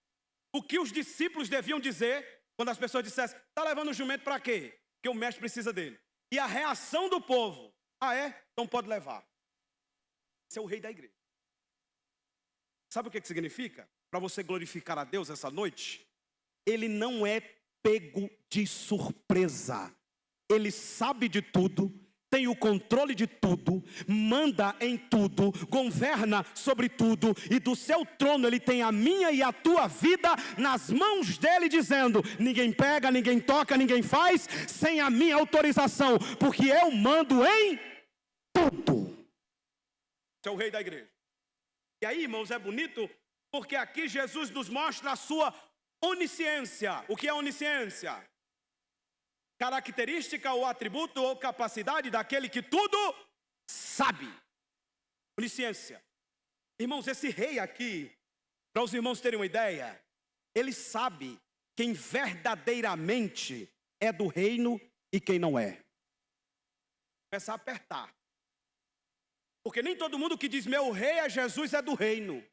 o que os discípulos deviam dizer quando as pessoas dissessem, está levando o jumento para quê? Porque o mestre precisa dele. E a reação do povo, ah é? Então pode levar. Esse é o Rei da igreja. Sabe o que significa? Para você glorificar a Deus essa noite, Ele não é pego de surpresa. Ele sabe de tudo, tem o controle de tudo, manda em tudo, governa sobre tudo, e do seu trono Ele tem a minha e a tua vida nas mãos dEle, dizendo, ninguém pega, ninguém toca, ninguém faz, sem a minha autorização, porque eu mando em tudo. Esse é o Rei da igreja. E aí, irmãos, é bonito, porque aqui Jesus nos mostra a sua onisciência. O que é onisciência? Característica ou atributo ou capacidade daquele que tudo sabe. Onisciência. Irmãos, esse rei aqui, para os irmãos terem uma ideia, ele sabe quem verdadeiramente é do reino e quem não é. Começa a apertar. Porque nem todo mundo que diz meu rei é Jesus é do reino.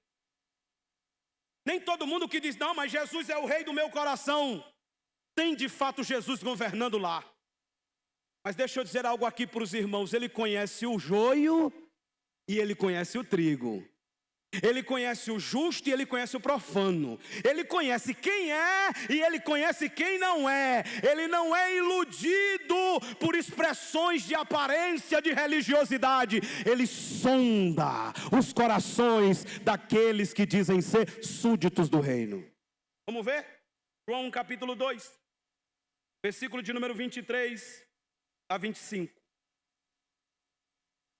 Nem todo mundo que diz não, mas Jesus é o rei do meu coração, tem de fato Jesus governando lá. Mas deixa eu dizer algo aqui para os irmãos. Ele conhece o joio e ele conhece o trigo. Ele conhece o justo e ele conhece o profano. Ele conhece quem é e ele conhece quem não é. Ele não é iludido por expressões de aparência de religiosidade. Ele sonda os corações daqueles que dizem ser súditos do reino. Vamos ver? João capítulo 2, versículo de número 23 a 25.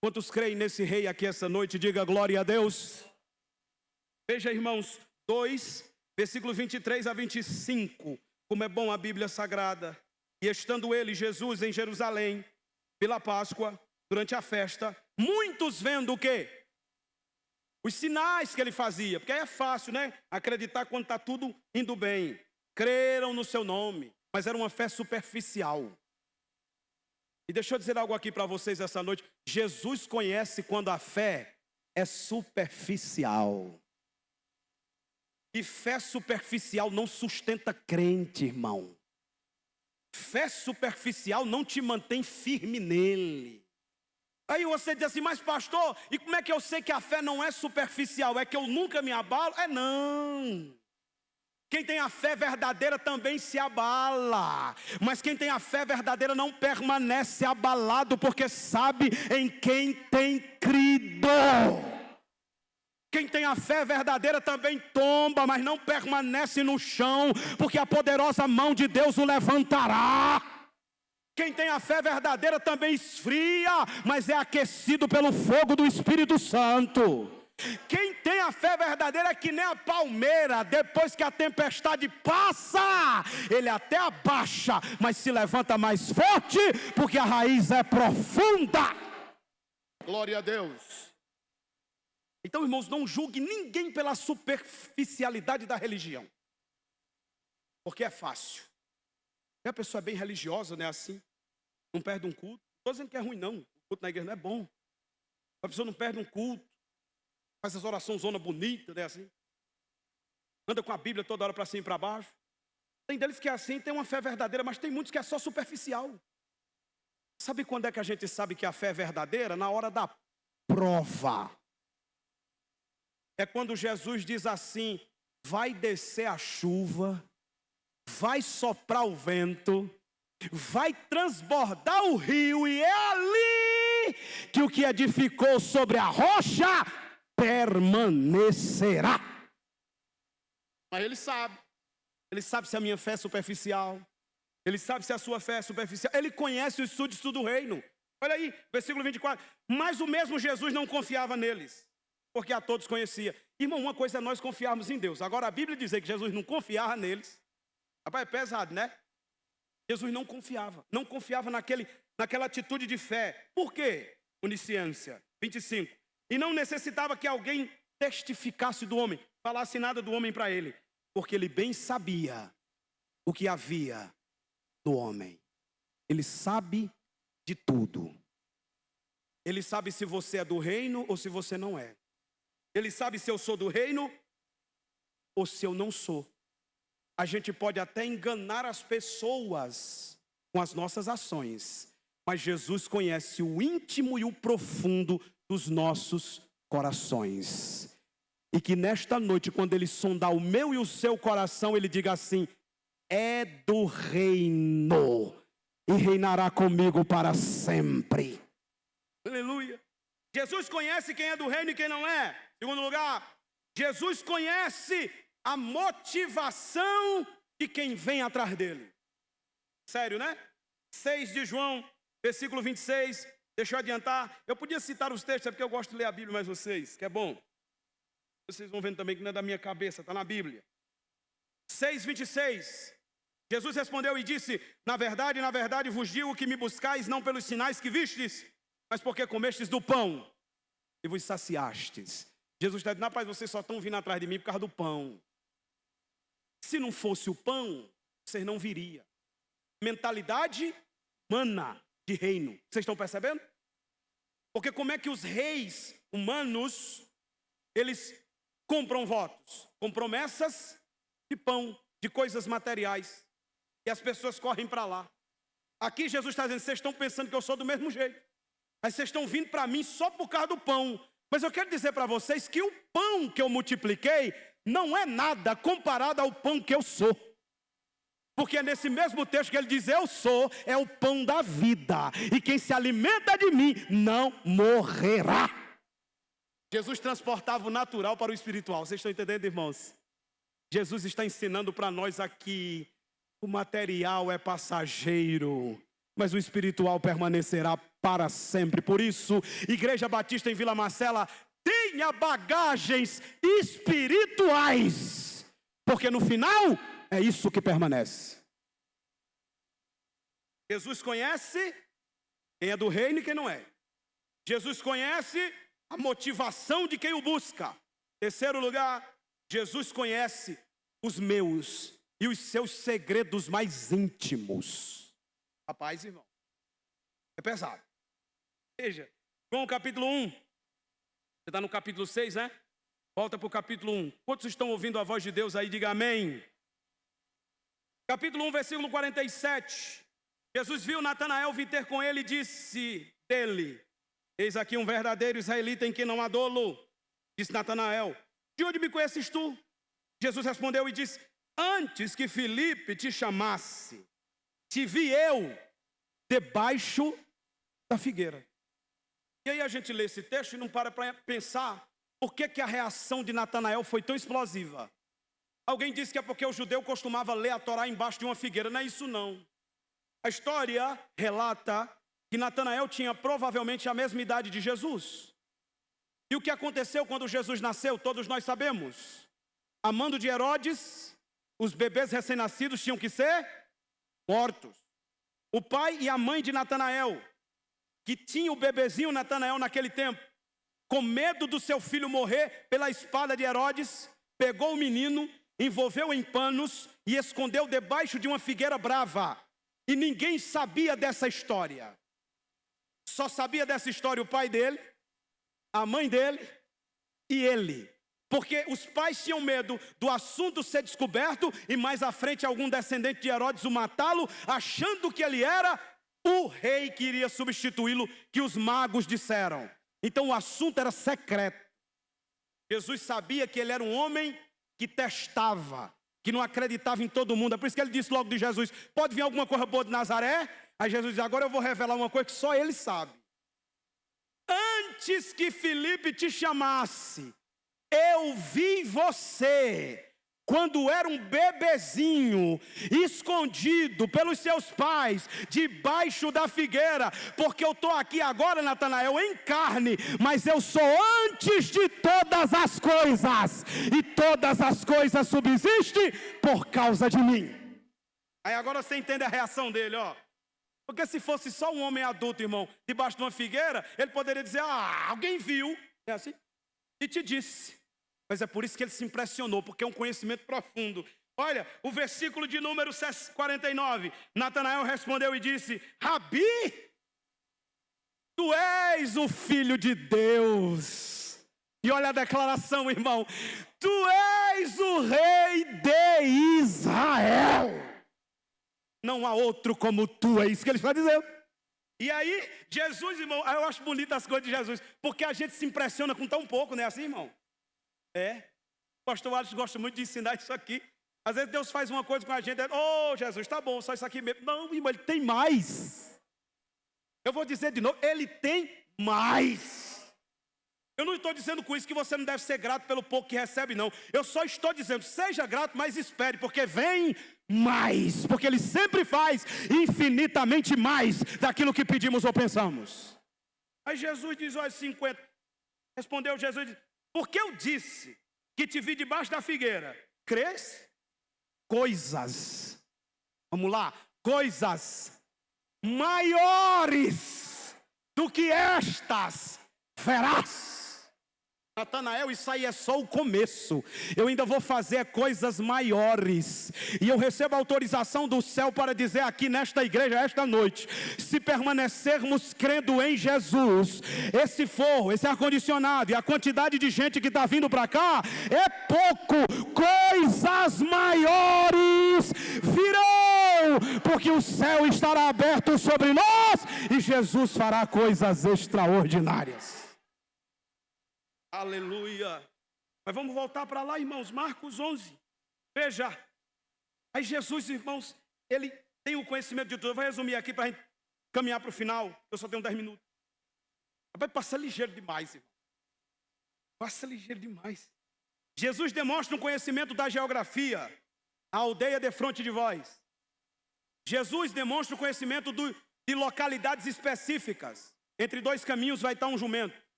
Quantos creem nesse rei aqui essa noite? Diga glória a Deus. Veja, irmãos, 2, versículo 23 a 25. Como é bom a Bíblia Sagrada. E estando ele, Jesus, em Jerusalém, pela Páscoa, durante a festa, muitos vendo o quê? Os sinais que ele fazia, porque aí é fácil, né? Acreditar quando está tudo indo bem. Creram no seu nome, mas era uma fé superficial. E deixa eu dizer algo aqui para vocês essa noite. Jesus conhece quando a fé é superficial. E fé superficial não sustenta crente, irmão. Fé superficial não te mantém firme nele. Aí você diz assim, mas pastor, e como é que eu sei que a fé não é superficial? É que eu nunca me abalo? É não. Quem tem a fé verdadeira também se abala. Mas quem tem a fé verdadeira não permanece abalado, porque sabe em quem tem crido. Quem tem a fé verdadeira também tomba, mas não permanece no chão, porque a poderosa mão de Deus o levantará. Quem tem a fé verdadeira também esfria, mas é aquecido pelo fogo do Espírito Santo. Quem tem a fé verdadeira é que nem a palmeira, depois que a tempestade passa, ele até abaixa, mas se levanta mais forte, porque a raiz é profunda. Glória a Deus. Então, irmãos, não julgue ninguém pela superficialidade da religião, porque é fácil. E a pessoa é bem religiosa, não é assim? Não perde um culto. Não estou dizendo que é ruim, não. O culto na igreja não é bom. A pessoa não perde um culto. Faz essas orações zona bonita, não é assim? Anda com a Bíblia toda hora para cima e para baixo. Tem deles que é assim, tem uma fé verdadeira, mas tem muitos que é só superficial. Sabe quando é que a gente sabe que a fé é verdadeira? Na hora da prova. É quando Jesus diz assim, vai descer a chuva, vai soprar o vento, vai transbordar o rio, e é ali que o que edificou sobre a rocha permanecerá. Mas ele sabe. Ele sabe se a minha fé é superficial. Ele sabe se a sua fé é superficial. Ele conhece os súditos do reino. Olha aí, versículo 24. Mas o mesmo Jesus não confiava neles, porque a todos conhecia. Irmão, uma coisa é nós confiarmos em Deus. Agora a Bíblia dizer que Jesus não confiava neles. Rapaz, é pesado, né? Jesus não confiava naquela atitude de fé. Por quê? Onisciência, 25. E não necessitava que alguém testificasse do homem, falasse nada do homem para ele, porque ele bem sabia o que havia no homem. Ele sabe de tudo. Ele sabe se você é do reino ou se você não é. Ele sabe se eu sou do reino ou se eu não sou. A gente pode até enganar as pessoas com as nossas ações, mas Jesus conhece o íntimo e o profundo dos nossos corações. E que nesta noite, quando Ele sondar o meu e o seu coração, Ele diga assim, é do reino e reinará comigo para sempre. Aleluia. Jesus conhece quem é do reino e quem não é. Segundo lugar, Jesus conhece a motivação de quem vem atrás dele. Sério, né? 6 de João, versículo 26. Deixa eu adiantar. Eu podia citar os textos, é porque eu gosto de ler a Bíblia mais vocês, que é bom. Vocês vão vendo também que não é da minha cabeça, está na Bíblia. 6, 26. Jesus respondeu e disse, na verdade, vos digo que me buscais não pelos sinais que vistes, mas porque comestes do pão e vos saciastes. Jesus está dizendo, rapaz, vocês só estão vindo atrás de mim por causa do pão. Se não fosse o pão, vocês não viriam. Mentalidade humana de reino. Vocês estão percebendo? Porque como é que os reis humanos, eles compram votos? Com promessas de pão, de coisas materiais. E as pessoas correm para lá. Aqui Jesus está dizendo, vocês estão pensando que eu sou do mesmo jeito. Mas vocês estão vindo para mim só por causa do pão. Mas eu quero dizer para vocês que o pão que eu multipliquei não é nada comparado ao pão que eu sou. Porque é nesse mesmo texto que ele diz, eu sou, é o pão da vida. E quem se alimenta de mim não morrerá. Jesus transportava o natural para o espiritual. Vocês estão entendendo, irmãos? Jesus está ensinando para nós aqui, o material é passageiro, mas o espiritual permanecerá para sempre. Por isso, Igreja Batista em Vila Marcela, tenha bagagens espirituais, porque no final é isso que permanece. Jesus conhece quem é do reino e quem não é. Jesus conhece a motivação de quem o busca. Terceiro lugar, Jesus conhece os meus e os seus segredos mais íntimos. Rapaz, irmão, é pesado. Veja, João capítulo 1. Você está no capítulo 6, né? Volta para o capítulo 1. Quantos estão ouvindo a voz de Deus aí? Diga amém. Capítulo 1, versículo 47. Jesus viu Natanael vir ter com ele e disse dele: eis aqui um verdadeiro israelita em quem não há dolo. Disse Natanael: de onde me conheces tu? Jesus respondeu e disse: antes que Filipe te chamasse, te vi eu debaixo da figueira. E aí a gente lê esse texto e não para pensar por que a reação de Natanael foi tão explosiva. Alguém disse que é porque o judeu costumava ler a Torá embaixo de uma figueira. Não é isso não. A história relata que Natanael tinha provavelmente a mesma idade de Jesus. E o que aconteceu quando Jesus nasceu, todos nós sabemos. A mando de Herodes, os bebês recém-nascidos tinham que ser mortos. O pai e a mãe de Natanael, que tinha o bebezinho Natanael naquele tempo, com medo do seu filho morrer pela espada de Herodes, pegou o menino, envolveu em panos e escondeu debaixo de uma figueira brava. E ninguém sabia dessa história. Só sabia dessa história o pai dele, a mãe dele e ele. Porque os pais tinham medo do assunto ser descoberto e mais à frente algum descendente de Herodes o matá-lo, achando que ele era o rei que iria substituí-lo, que os magos disseram. Então o assunto era secreto. Jesus sabia que ele era um homem que testava, que não acreditava em todo mundo. É por isso que ele disse logo de Jesus: pode vir alguma coisa boa de Nazaré? Aí Jesus diz: agora eu vou revelar uma coisa que só ele sabe. Antes que Filipe te chamasse, eu vi você quando era um bebezinho, escondido pelos seus pais, debaixo da figueira. Porque eu estou aqui agora, Natanael, em carne, mas eu sou antes de todas as coisas, e todas as coisas subsistem por causa de mim. Aí agora você entende a reação dele, ó. Porque se fosse só um homem adulto, irmão, debaixo de uma figueira, ele poderia dizer: ah, alguém viu, é assim, e te disse. Mas é por isso que ele se impressionou, porque é um conhecimento profundo. Olha, o versículo de número 49. Natanael respondeu e disse: Rabi, tu és o Filho de Deus. E olha a declaração, irmão: tu és o Rei de Israel. Não há outro como tu, é isso que ele está dizendo. E aí, Jesus, irmão, eu acho bonito as coisas de Jesus, porque a gente se impressiona com tão pouco, não é assim, irmão? É. O pastor Alisson gosta muito de ensinar isso aqui. Às vezes Deus faz uma coisa com a gente, Jesus, tá bom, só isso aqui mesmo. Não, irmão, ele tem mais. Eu vou dizer de novo, ele tem mais. Eu não estou dizendo com isso que você não deve ser grato pelo pouco que recebe, não. Eu só estou dizendo, seja grato, mas espere, porque vem mais. Porque ele sempre faz infinitamente mais daquilo que pedimos ou pensamos. Aí Jesus diz, olha, 50. Respondeu Jesus, porque eu disse que te vi debaixo da figueira, crês? Coisas, vamos lá, coisas maiores do que estas verás. Natanael, isso aí é só o começo. Eu ainda vou fazer coisas maiores. E eu recebo autorização do céu para dizer aqui nesta igreja, esta noite: se permanecermos crendo em Jesus, esse forro, esse ar-condicionado e a quantidade de gente que está vindo para cá é pouco. Coisas maiores virão, porque o céu estará aberto sobre nós e Jesus fará coisas extraordinárias. Aleluia. Mas vamos voltar para lá, irmãos, Marcos 11. Veja, aí Jesus, irmãos, ele tem o conhecimento de tudo. Eu vou resumir aqui para a gente caminhar para o final. Eu só tenho 10 minutos. Vai passar ligeiro demais, irmão. Passa ligeiro demais. Jesus demonstra um conhecimento da geografia. A aldeia defronte de vós. Jesus demonstra o conhecimento de localidades específicas. Entre dois caminhos vai estar um jumento.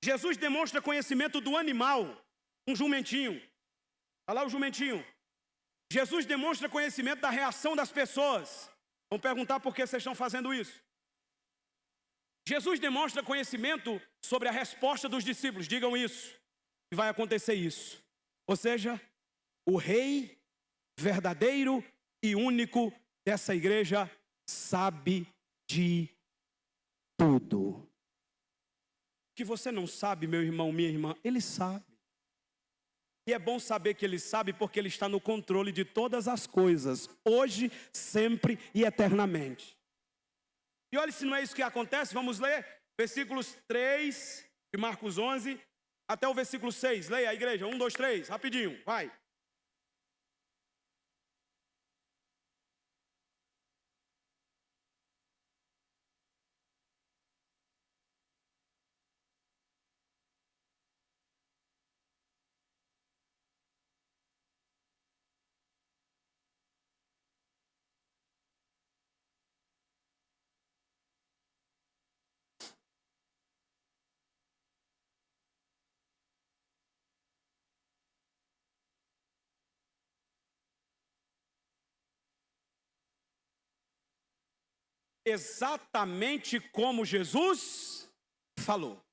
Jesus demonstra conhecimento do animal, um jumentinho. Olha lá o jumentinho. Jesus demonstra conhecimento da reação das pessoas. Vão perguntar por que vocês estão fazendo isso. Jesus demonstra conhecimento sobre a resposta dos discípulos. Digam isso. E vai acontecer isso. Ou seja, o rei verdadeiro e único dessa igreja sabe de tudo. O que você não sabe, meu irmão, minha irmã, ele sabe. E é bom saber que ele sabe porque ele está no controle de todas as coisas, hoje, sempre e eternamente. E olha, se não é isso que acontece, vamos ler versículos 3 de Marcos 11 até o versículo 6. Leia a igreja, 1, 2, 3, rapidinho, vai. Exatamente como Jesus falou.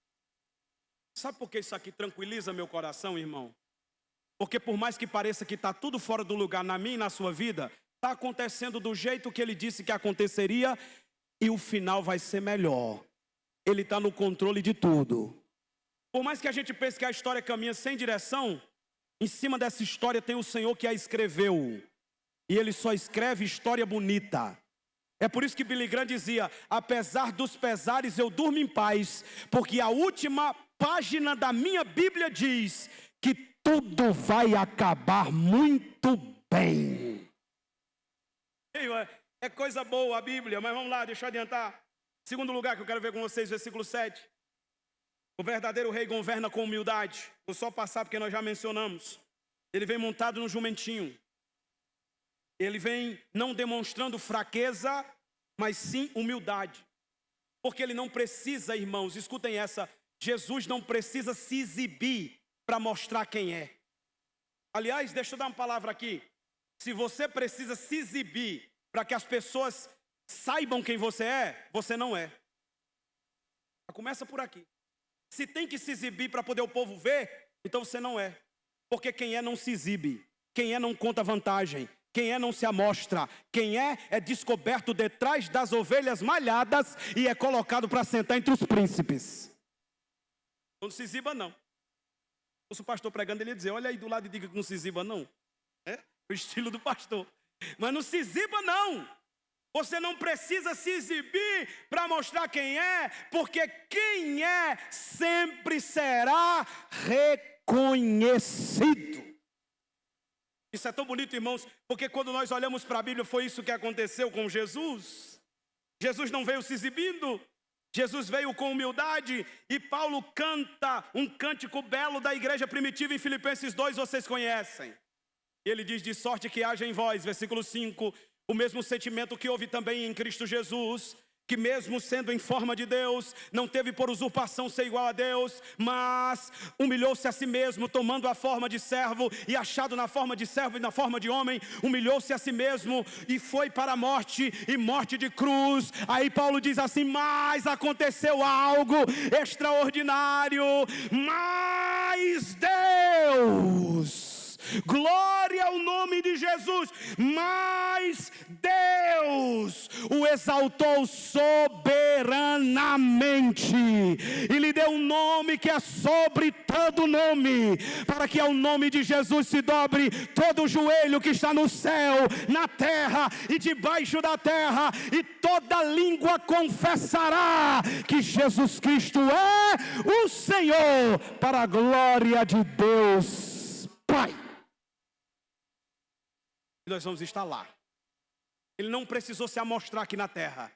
Sabe por que isso aqui tranquiliza meu coração, irmão? Porque por mais que pareça que está tudo fora do lugar na minha e na sua vida, está acontecendo do jeito que ele disse que aconteceria e o final vai ser melhor. Ele está no controle de tudo. Por mais que a gente pense que a história caminha sem direção, em cima dessa história tem o Senhor que a escreveu. E ele só escreve história bonita. É por isso que Billy Graham dizia: apesar dos pesares eu durmo em paz, porque a última página da minha Bíblia diz que tudo vai acabar muito bem. É coisa boa a Bíblia, mas vamos lá, deixa eu adiantar. Segundo lugar que eu quero ver com vocês, versículo 7. O verdadeiro rei governa com humildade. Vou só passar porque nós já mencionamos. Ele vem montado num jumentinho. Ele vem não demonstrando fraqueza, mas sim humildade. Porque ele não precisa, irmãos, escutem essa, Jesus não precisa se exibir para mostrar quem é. Aliás, deixa eu dar uma palavra aqui. Se você precisa se exibir para que as pessoas saibam quem você é, você não é. Começa por aqui. Se tem que se exibir para poder o povo ver, então você não é. Porque quem é não se exibe. Quem é não conta vantagem. Quem é não se amostra. Quem é descoberto detrás das ovelhas malhadas e é colocado para sentar entre os príncipes. Não se exiba não. Se o pastor pregando, ele ia dizer: olha aí do lado e diga que não se exiba não. É o estilo do pastor. Mas não se exiba não. Você não precisa se exibir para mostrar quem é, porque quem é sempre será reconhecido. Isso é tão bonito, irmãos, porque quando nós olhamos para a Bíblia, foi isso que aconteceu com Jesus. Jesus não veio se exibindo, Jesus veio com humildade, e Paulo canta um cântico belo da igreja primitiva em Filipenses 2, vocês conhecem. Ele diz: de sorte que haja em vós, versículo 5, o mesmo sentimento que houve também em Cristo Jesus, que mesmo sendo em forma de Deus, não teve por usurpação ser igual a Deus, mas humilhou-se a si mesmo, tomando a forma de servo, e achado na forma de servo e na forma de homem, humilhou-se a si mesmo, e foi para a morte, e morte de cruz. Aí Paulo diz assim: mas aconteceu algo extraordinário, mas Deus... glória ao nome de Jesus, mas Deus o exaltou soberanamente e lhe deu um nome que é sobre todo nome, para que ao nome de Jesus se dobre todo o joelho que está no céu, na terra e debaixo da terra, e toda língua confessará que Jesus Cristo é o Senhor, para a glória de Deus Pai. Nós vamos estar lá. Ele não precisou se amostrar aqui na terra.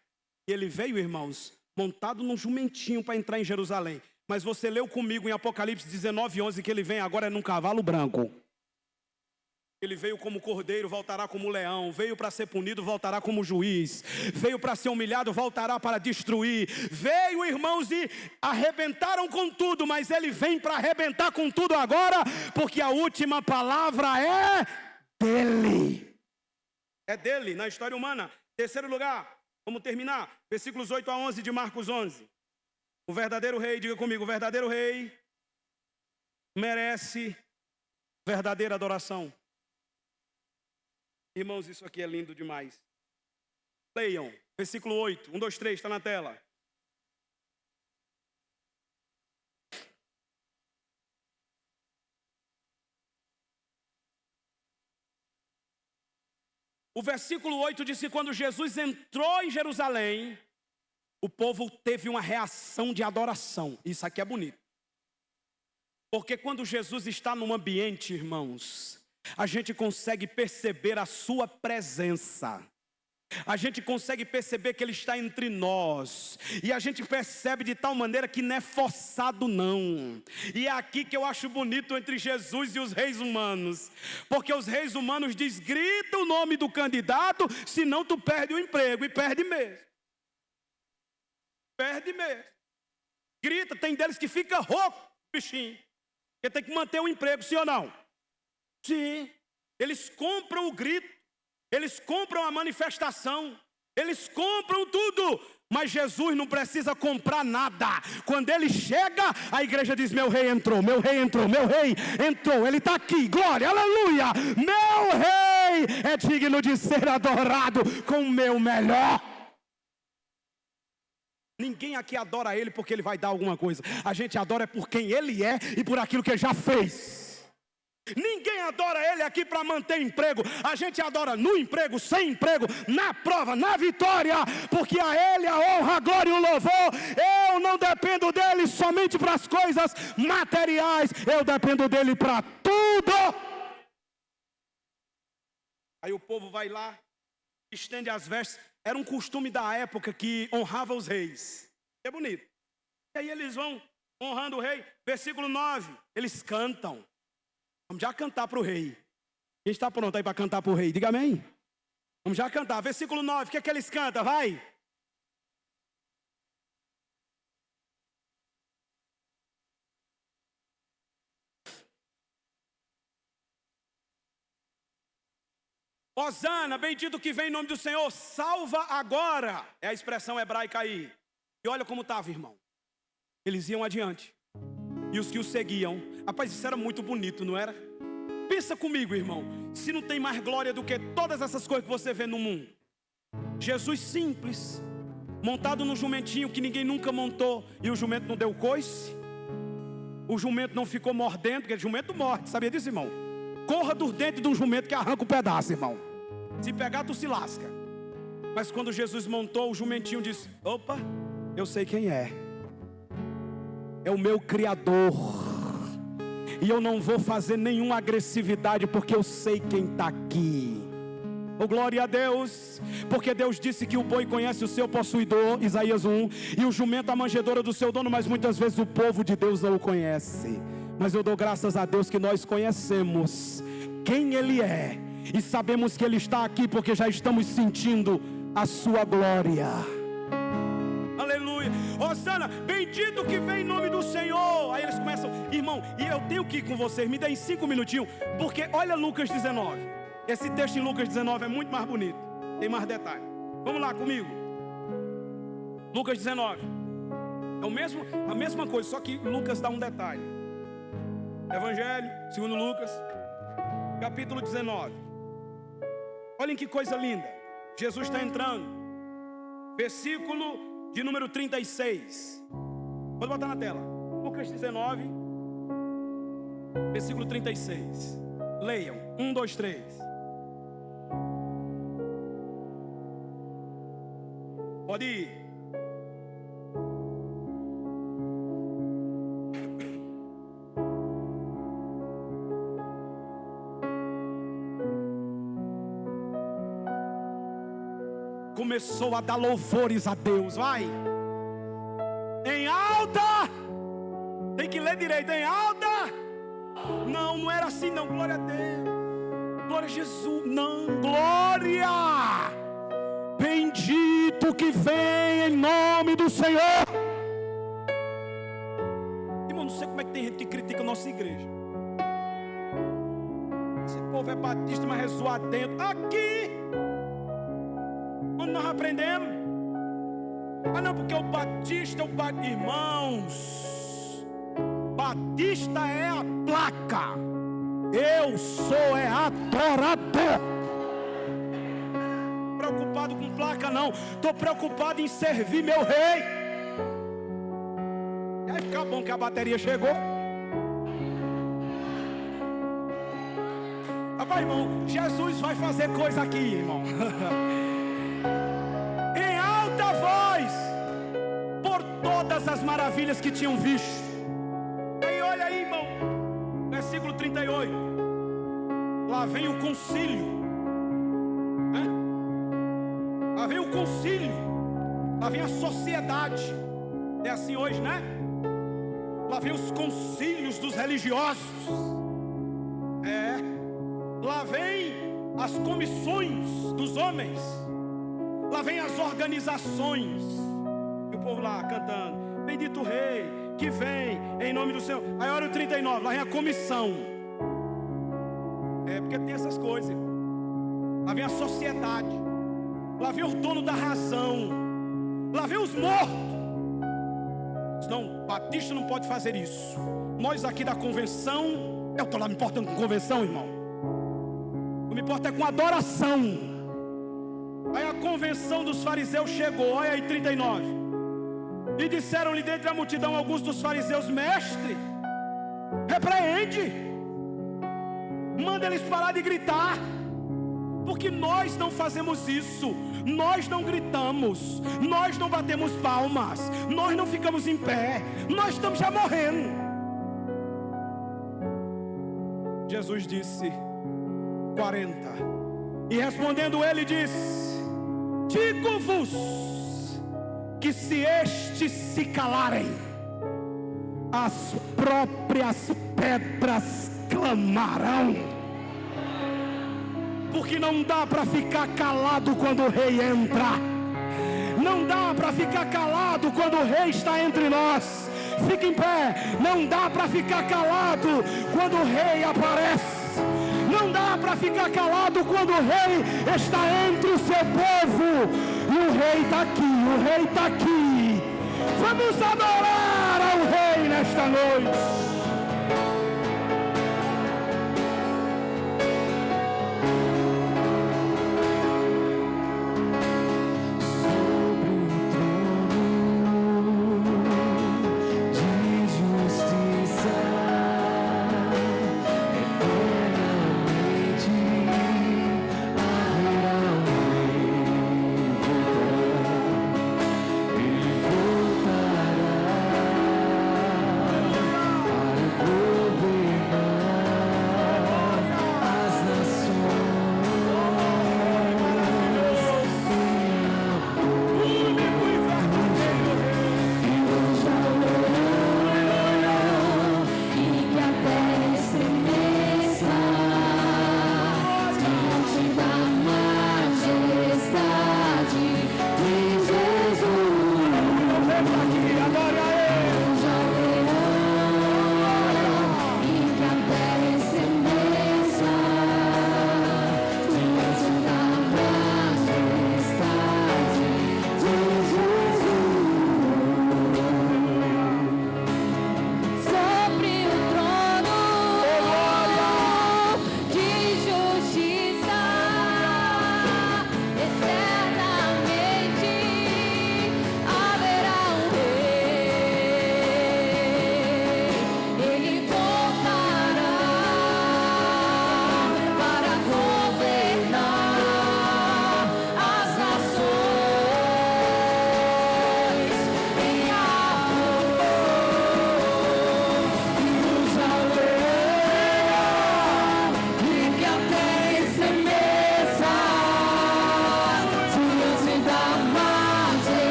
Ele veio, irmãos, montado num jumentinho para entrar em Jerusalém. Mas você leu comigo em Apocalipse 19:11 que ele vem agora num cavalo branco. Ele veio como cordeiro, voltará como leão. Veio para ser punido, voltará como juiz. Veio para ser humilhado, voltará para destruir. Veio, irmãos, e arrebentaram com tudo, mas ele vem para arrebentar com tudo agora, porque a última palavra é dele. É dele na história humana. Terceiro lugar, vamos terminar. Versículos 8 a 11 de Marcos 11. O verdadeiro rei, diga comigo, o verdadeiro rei merece verdadeira adoração. Irmãos, isso aqui é lindo demais. Leiam, versículo 8, 1, 2, 3, está na tela. O versículo 8 diz que quando Jesus entrou em Jerusalém, o povo teve uma reação de adoração. Isso aqui é bonito. Porque quando Jesus está num ambiente, irmãos, a gente consegue perceber a sua presença. A gente consegue perceber que Ele está entre nós. E a gente percebe de tal maneira que não é forçado não. E é aqui que eu acho bonito entre Jesus e os reis humanos. Porque os reis humanos dizem, grita o nome do candidato, senão tu perde o emprego. E perde mesmo. Perde mesmo. Grita, tem deles que fica rouco, bichinho. Porque tem que manter o emprego, sim ou não? Sim. Eles compram o grito. Eles compram a manifestação, eles compram tudo, mas Jesus não precisa comprar nada. Quando Ele chega, a igreja diz, meu rei entrou, meu rei entrou, meu rei entrou, Ele está aqui, glória, aleluia, meu rei é digno de ser adorado com o meu melhor. Ninguém aqui adora Ele porque Ele vai dar alguma coisa, a gente adora por quem Ele é e por aquilo que Ele já fez. Ninguém adora Ele aqui para manter emprego. A gente adora no emprego, sem emprego, na prova, na vitória. Porque a Ele a honra, a glória e o louvor. Eu não dependo dEle somente para as coisas materiais. Eu dependo dEle para tudo. Aí o povo vai lá, estende as vestes. Era um costume da época que honrava os reis. É bonito. E aí eles vão honrando o rei. Versículo 9, eles cantam. Vamos já cantar para o rei. Quem está pronto aí para cantar para o rei? Diga amém. Vamos já cantar. Versículo 9, o que é que eles cantam? Vai. Hosana, bendito que vem em nome do Senhor, salva agora. É a expressão hebraica aí. E olha como estava, irmão. Eles iam adiante. E os que o seguiam, rapaz, isso era muito bonito, não era? Pensa comigo, irmão, se não tem mais glória do que todas essas coisas que você vê no mundo. Jesus simples, montado no jumentinho que ninguém nunca montou, e o jumento não deu coice. O jumento não ficou mordendo, porque o jumento morde, sabia disso, irmão? Corra dos dentes de um jumento que arranca um pedaço, irmão. Se pegar, tu se lasca. Mas quando Jesus montou, o jumentinho disse, opa, eu sei quem é. É o meu Criador. E eu não vou fazer nenhuma agressividade, porque eu sei quem está aqui. Oh, glória a Deus. Porque Deus disse que o boi conhece o seu possuidor, Isaías 1. E o jumento a manjedoura do seu dono. Mas muitas vezes o povo de Deus não o conhece. Mas eu dou graças a Deus que nós conhecemos quem Ele é. E sabemos que Ele está aqui, porque já estamos sentindo a sua glória. Aleluia. Hosana, bendito que vem em nome do Senhor. Aí eles começam, irmão, e eu tenho que ir com vocês, me dêem 5 minutinhos, porque olha Lucas 19. Esse texto em Lucas 19 é muito mais bonito, tem mais detalhes. Vamos lá comigo. Lucas 19. É a mesma coisa, só que Lucas dá um detalhe. Evangelho, segundo Lucas, capítulo 19. Olhem que coisa linda. Jesus está entrando. Versículo de número 36. Pode botar na tela. Lucas 19, versículo 36. Leiam. 1, 2, 3. Pode ir. Começou a dar louvores a Deus, vai. Em alta. Tem que ler direito, em alta. Não, não era assim não, glória a Deus. Glória a Jesus, não, glória. Bendito que vem em nome do Senhor. Irmão, não sei como é que tem gente que critica a nossa igreja. Esse povo é batista, mas é zoado dentro. Aqui. Onde nós aprendemos? Ah, não, porque o batista, irmãos, batista é a placa, eu sou adorador. Preocupado com placa não, estou preocupado em servir meu rei. E aí fica bom que a bateria chegou. Rapaz, irmão, Jesus vai fazer coisa aqui, irmão. Em alta voz, por todas as maravilhas que tinham visto. Aí olha aí, irmão, versículo 38. Lá vem o concílio. Lá vem o concílio. Lá vem a sociedade. É assim hoje, né? Lá vem os concílios dos religiosos. Lá vem as comissões dos homens. Lá vem as organizações. E o povo lá cantando: bendito o rei que vem em nome do Senhor. Aí olha o 39, lá vem a comissão. Porque tem essas coisas. Lá vem a sociedade. Lá vem o dono da razão. Lá vem os mortos. Não, batista não pode fazer isso. Nós aqui da convenção, eu estou lá me importando com convenção, irmão. Não me importa é com adoração. Aí a convenção dos fariseus chegou, olha aí 39. E disseram-lhe dentre a multidão alguns dos fariseus: mestre, repreende, manda eles parar de gritar, porque nós não fazemos isso. Nós não gritamos, nós não batemos palmas, nós não ficamos em pé, nós estamos já morrendo. Jesus disse, 40, e respondendo ele disse: digo-vos que se estes se calarem, as próprias pedras clamarão. Porque não dá para ficar calado quando o rei entra. Não dá para ficar calado quando o rei está entre nós. Fique em pé. Não dá para ficar calado quando o rei aparece. Não dá para ficar calado quando o rei está entre o seu povo. E o rei está aqui, o rei está aqui. Vamos adorar ao rei nesta noite.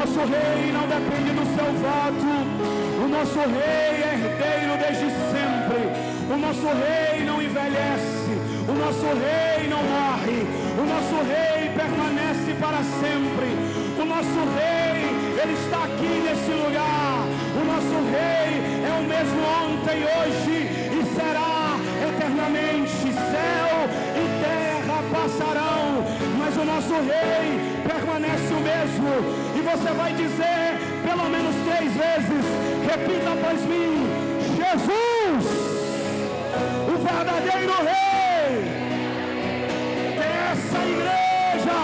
nosso rei não depende do seu voto. O nosso rei é herdeiro desde sempre. O nosso rei não envelhece. O nosso rei não morre. O nosso rei permanece para sempre. O nosso rei, ele está aqui nesse lugar. O nosso rei é o mesmo ontem, hoje e será eternamente. Céu e terra passarão, mas o nosso rei permanece o mesmo. E você vai dizer pelo menos 3 vezes, repita após mim: Jesus, o verdadeiro rei dessa igreja.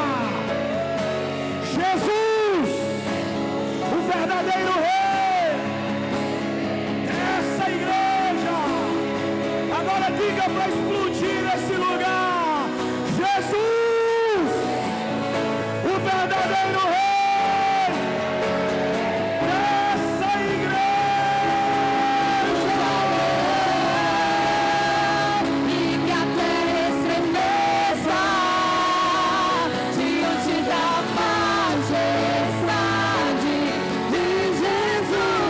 Jesus, o verdadeiro rei dessa igreja. Agora diga para explodir esse lugar: Jesus, o verdadeiro rei dessa igreja. E que a terra estremeça diante da majestade de Jesus.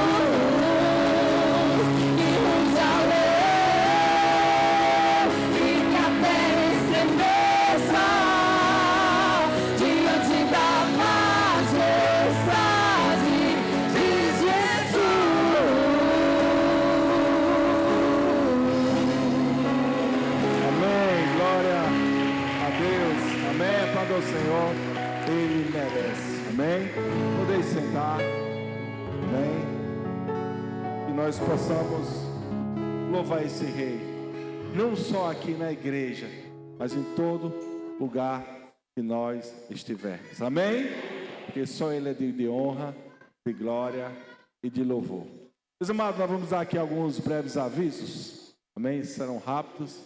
E ruja o leão. E que a terra estremeça diante da majestade de Jesus. Amém, glória a Deus, amém, para o Senhor, Ele merece, amém. Podem sentar, amém. Que nós possamos louvar esse Rei, não só aqui na igreja, mas em todo lugar que nós estivermos, amém. Porque só Ele é digno de honra, de glória e de louvor. Meus amados, nós vamos dar aqui alguns breves avisos, amém, serão rápidos,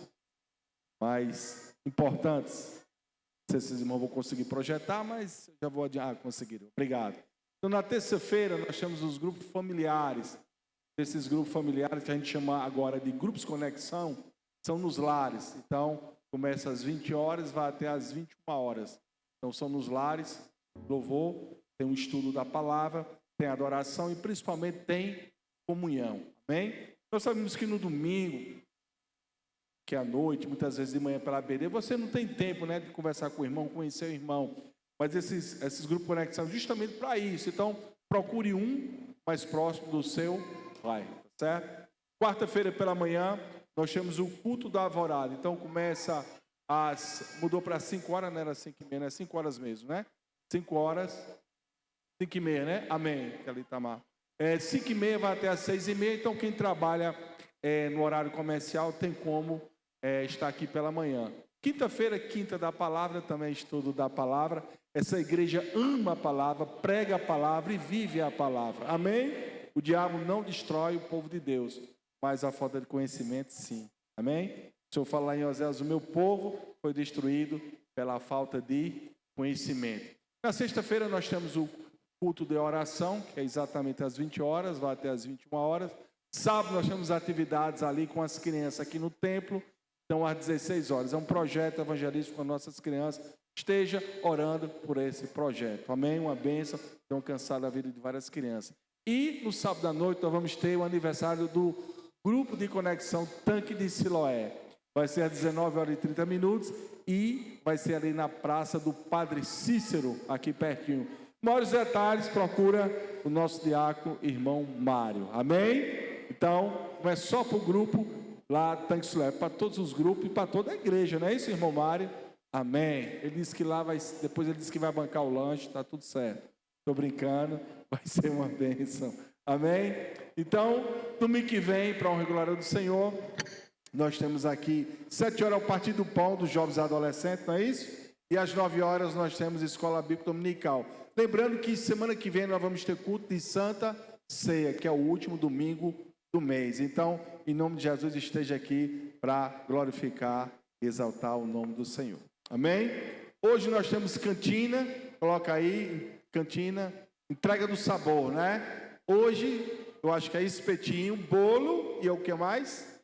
mas importantes. Não sei se esses irmãos vão conseguir projetar, mas já vou adiantar. Conseguiram, obrigado. Então, na terça-feira, nós temos os grupos familiares. Esses grupos familiares, que a gente chama agora de grupos conexão, são nos lares. Então, começa às 20 horas, vai até às 21 horas. Então, são nos lares, louvor, tem um estudo da palavra, tem adoração e, principalmente, tem comunhão. Amém? Nós sabemos que no domingo, que à noite, muitas vezes de manhã pela BD, você não tem tempo, né, de conversar com o irmão, conhecer o irmão. Mas esses grupos conexão justamente para isso. Então, procure um mais próximo do seu bairro, certo? Quarta-feira pela manhã, nós temos o culto da alvorada. Então, começa mudou para 5 horas, não era 5h30, né? 5 horas mesmo, né? 5 horas, 5h30, né? Amém, que ali está mal. 5h30 vai até às 6h30. Então, quem trabalha no horário comercial tem como estar aqui pela manhã. Quinta-feira, quinta da palavra, também estudo da palavra. Essa igreja ama a palavra, prega a palavra e vive a palavra. Amém? O diabo não destrói o povo de Deus, mas a falta de conhecimento, sim. Amém? O Senhor fala lá em Oséias: o meu povo foi destruído pela falta de conhecimento. Na sexta-feira nós temos o culto de oração, que é exatamente às 20 horas, vai até às 21 horas. Sábado nós temos atividades ali com as crianças aqui no templo. Então, às 16 horas. É um projeto evangelístico com as nossas crianças. Esteja orando por esse projeto. Amém? Uma bênção. Tem alcançado a vida de várias crianças. E no sábado à noite nós vamos ter o aniversário do grupo de conexão Tanque de Siloé. Vai ser às 19h30 e vai ser ali na praça do Padre Cícero, aqui pertinho. Maiores detalhes, procura o nosso diácono, irmão Mário. Amém? Então, não é só para o grupo lá Tanque de Siloé, para todos os grupos e para toda a igreja, não é isso, irmão Mário? Amém. Ele disse que lá depois ele disse que vai bancar o lanche, está tudo certo. Estou brincando, vai ser uma bênção. Amém? Então, domingo que vem, para a honra e glória do Senhor, nós temos aqui 7 horas o Partido do Pão dos jovens e adolescentes, não é isso? E às 9 horas nós temos Escola Bíblica Dominical. Lembrando que semana que vem nós vamos ter culto de Santa Ceia, que é o último domingo do mês. Então, em nome de Jesus, esteja aqui para glorificar e exaltar o nome do Senhor. Amém? Hoje nós temos cantina, coloca aí, cantina, entrega do sabor, né? Hoje, eu acho que é espetinho, bolo e o que mais?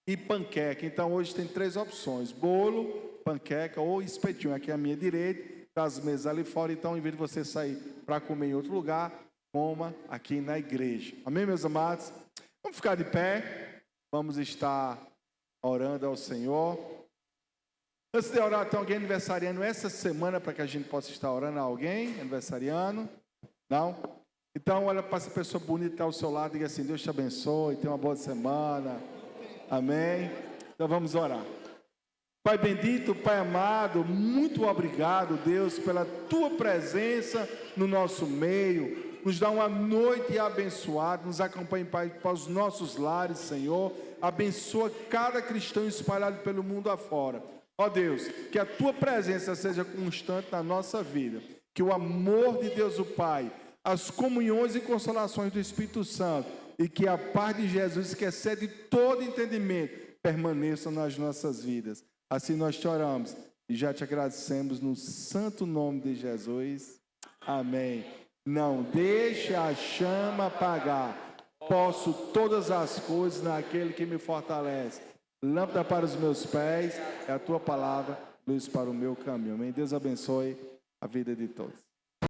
E panqueca. Então, hoje tem 3 opções: bolo, panqueca ou espetinho. Aqui à minha direita das mesas ali fora. Então, em vez de você sair para comer em outro lugar, coma aqui na igreja. Amém, meus amados? Vamos ficar de pé. Vamos estar orando ao Senhor. Antes de orar, tem alguém aniversariando essa semana para que a gente possa estar orando a alguém aniversariando? Não? Então, olha para essa pessoa bonita que está ao seu lado e diga assim: Deus te abençoe, tenha uma boa semana. Amém? Então vamos orar. Pai bendito, Pai amado, muito obrigado, Deus, pela Tua presença no nosso meio. Nos dá uma noite abençoada, nos acompanhe, Pai, para os nossos lares, Senhor. Abençoa cada cristão espalhado pelo mundo afora. Ó Deus, que a Tua presença seja constante na nossa vida. Que o amor de Deus o Pai, as comunhões e consolações do Espírito Santo e que a paz de Jesus, que excede todo entendimento, permaneçam nas nossas vidas. Assim nós te oramos e já te agradecemos no santo nome de Jesus. Amém. Não deixe a chama apagar. Posso todas as coisas naquele que me fortalece. Lâmpada para os meus pés é a tua palavra, luz para o meu caminho. Amém. Deus abençoe a vida de todos.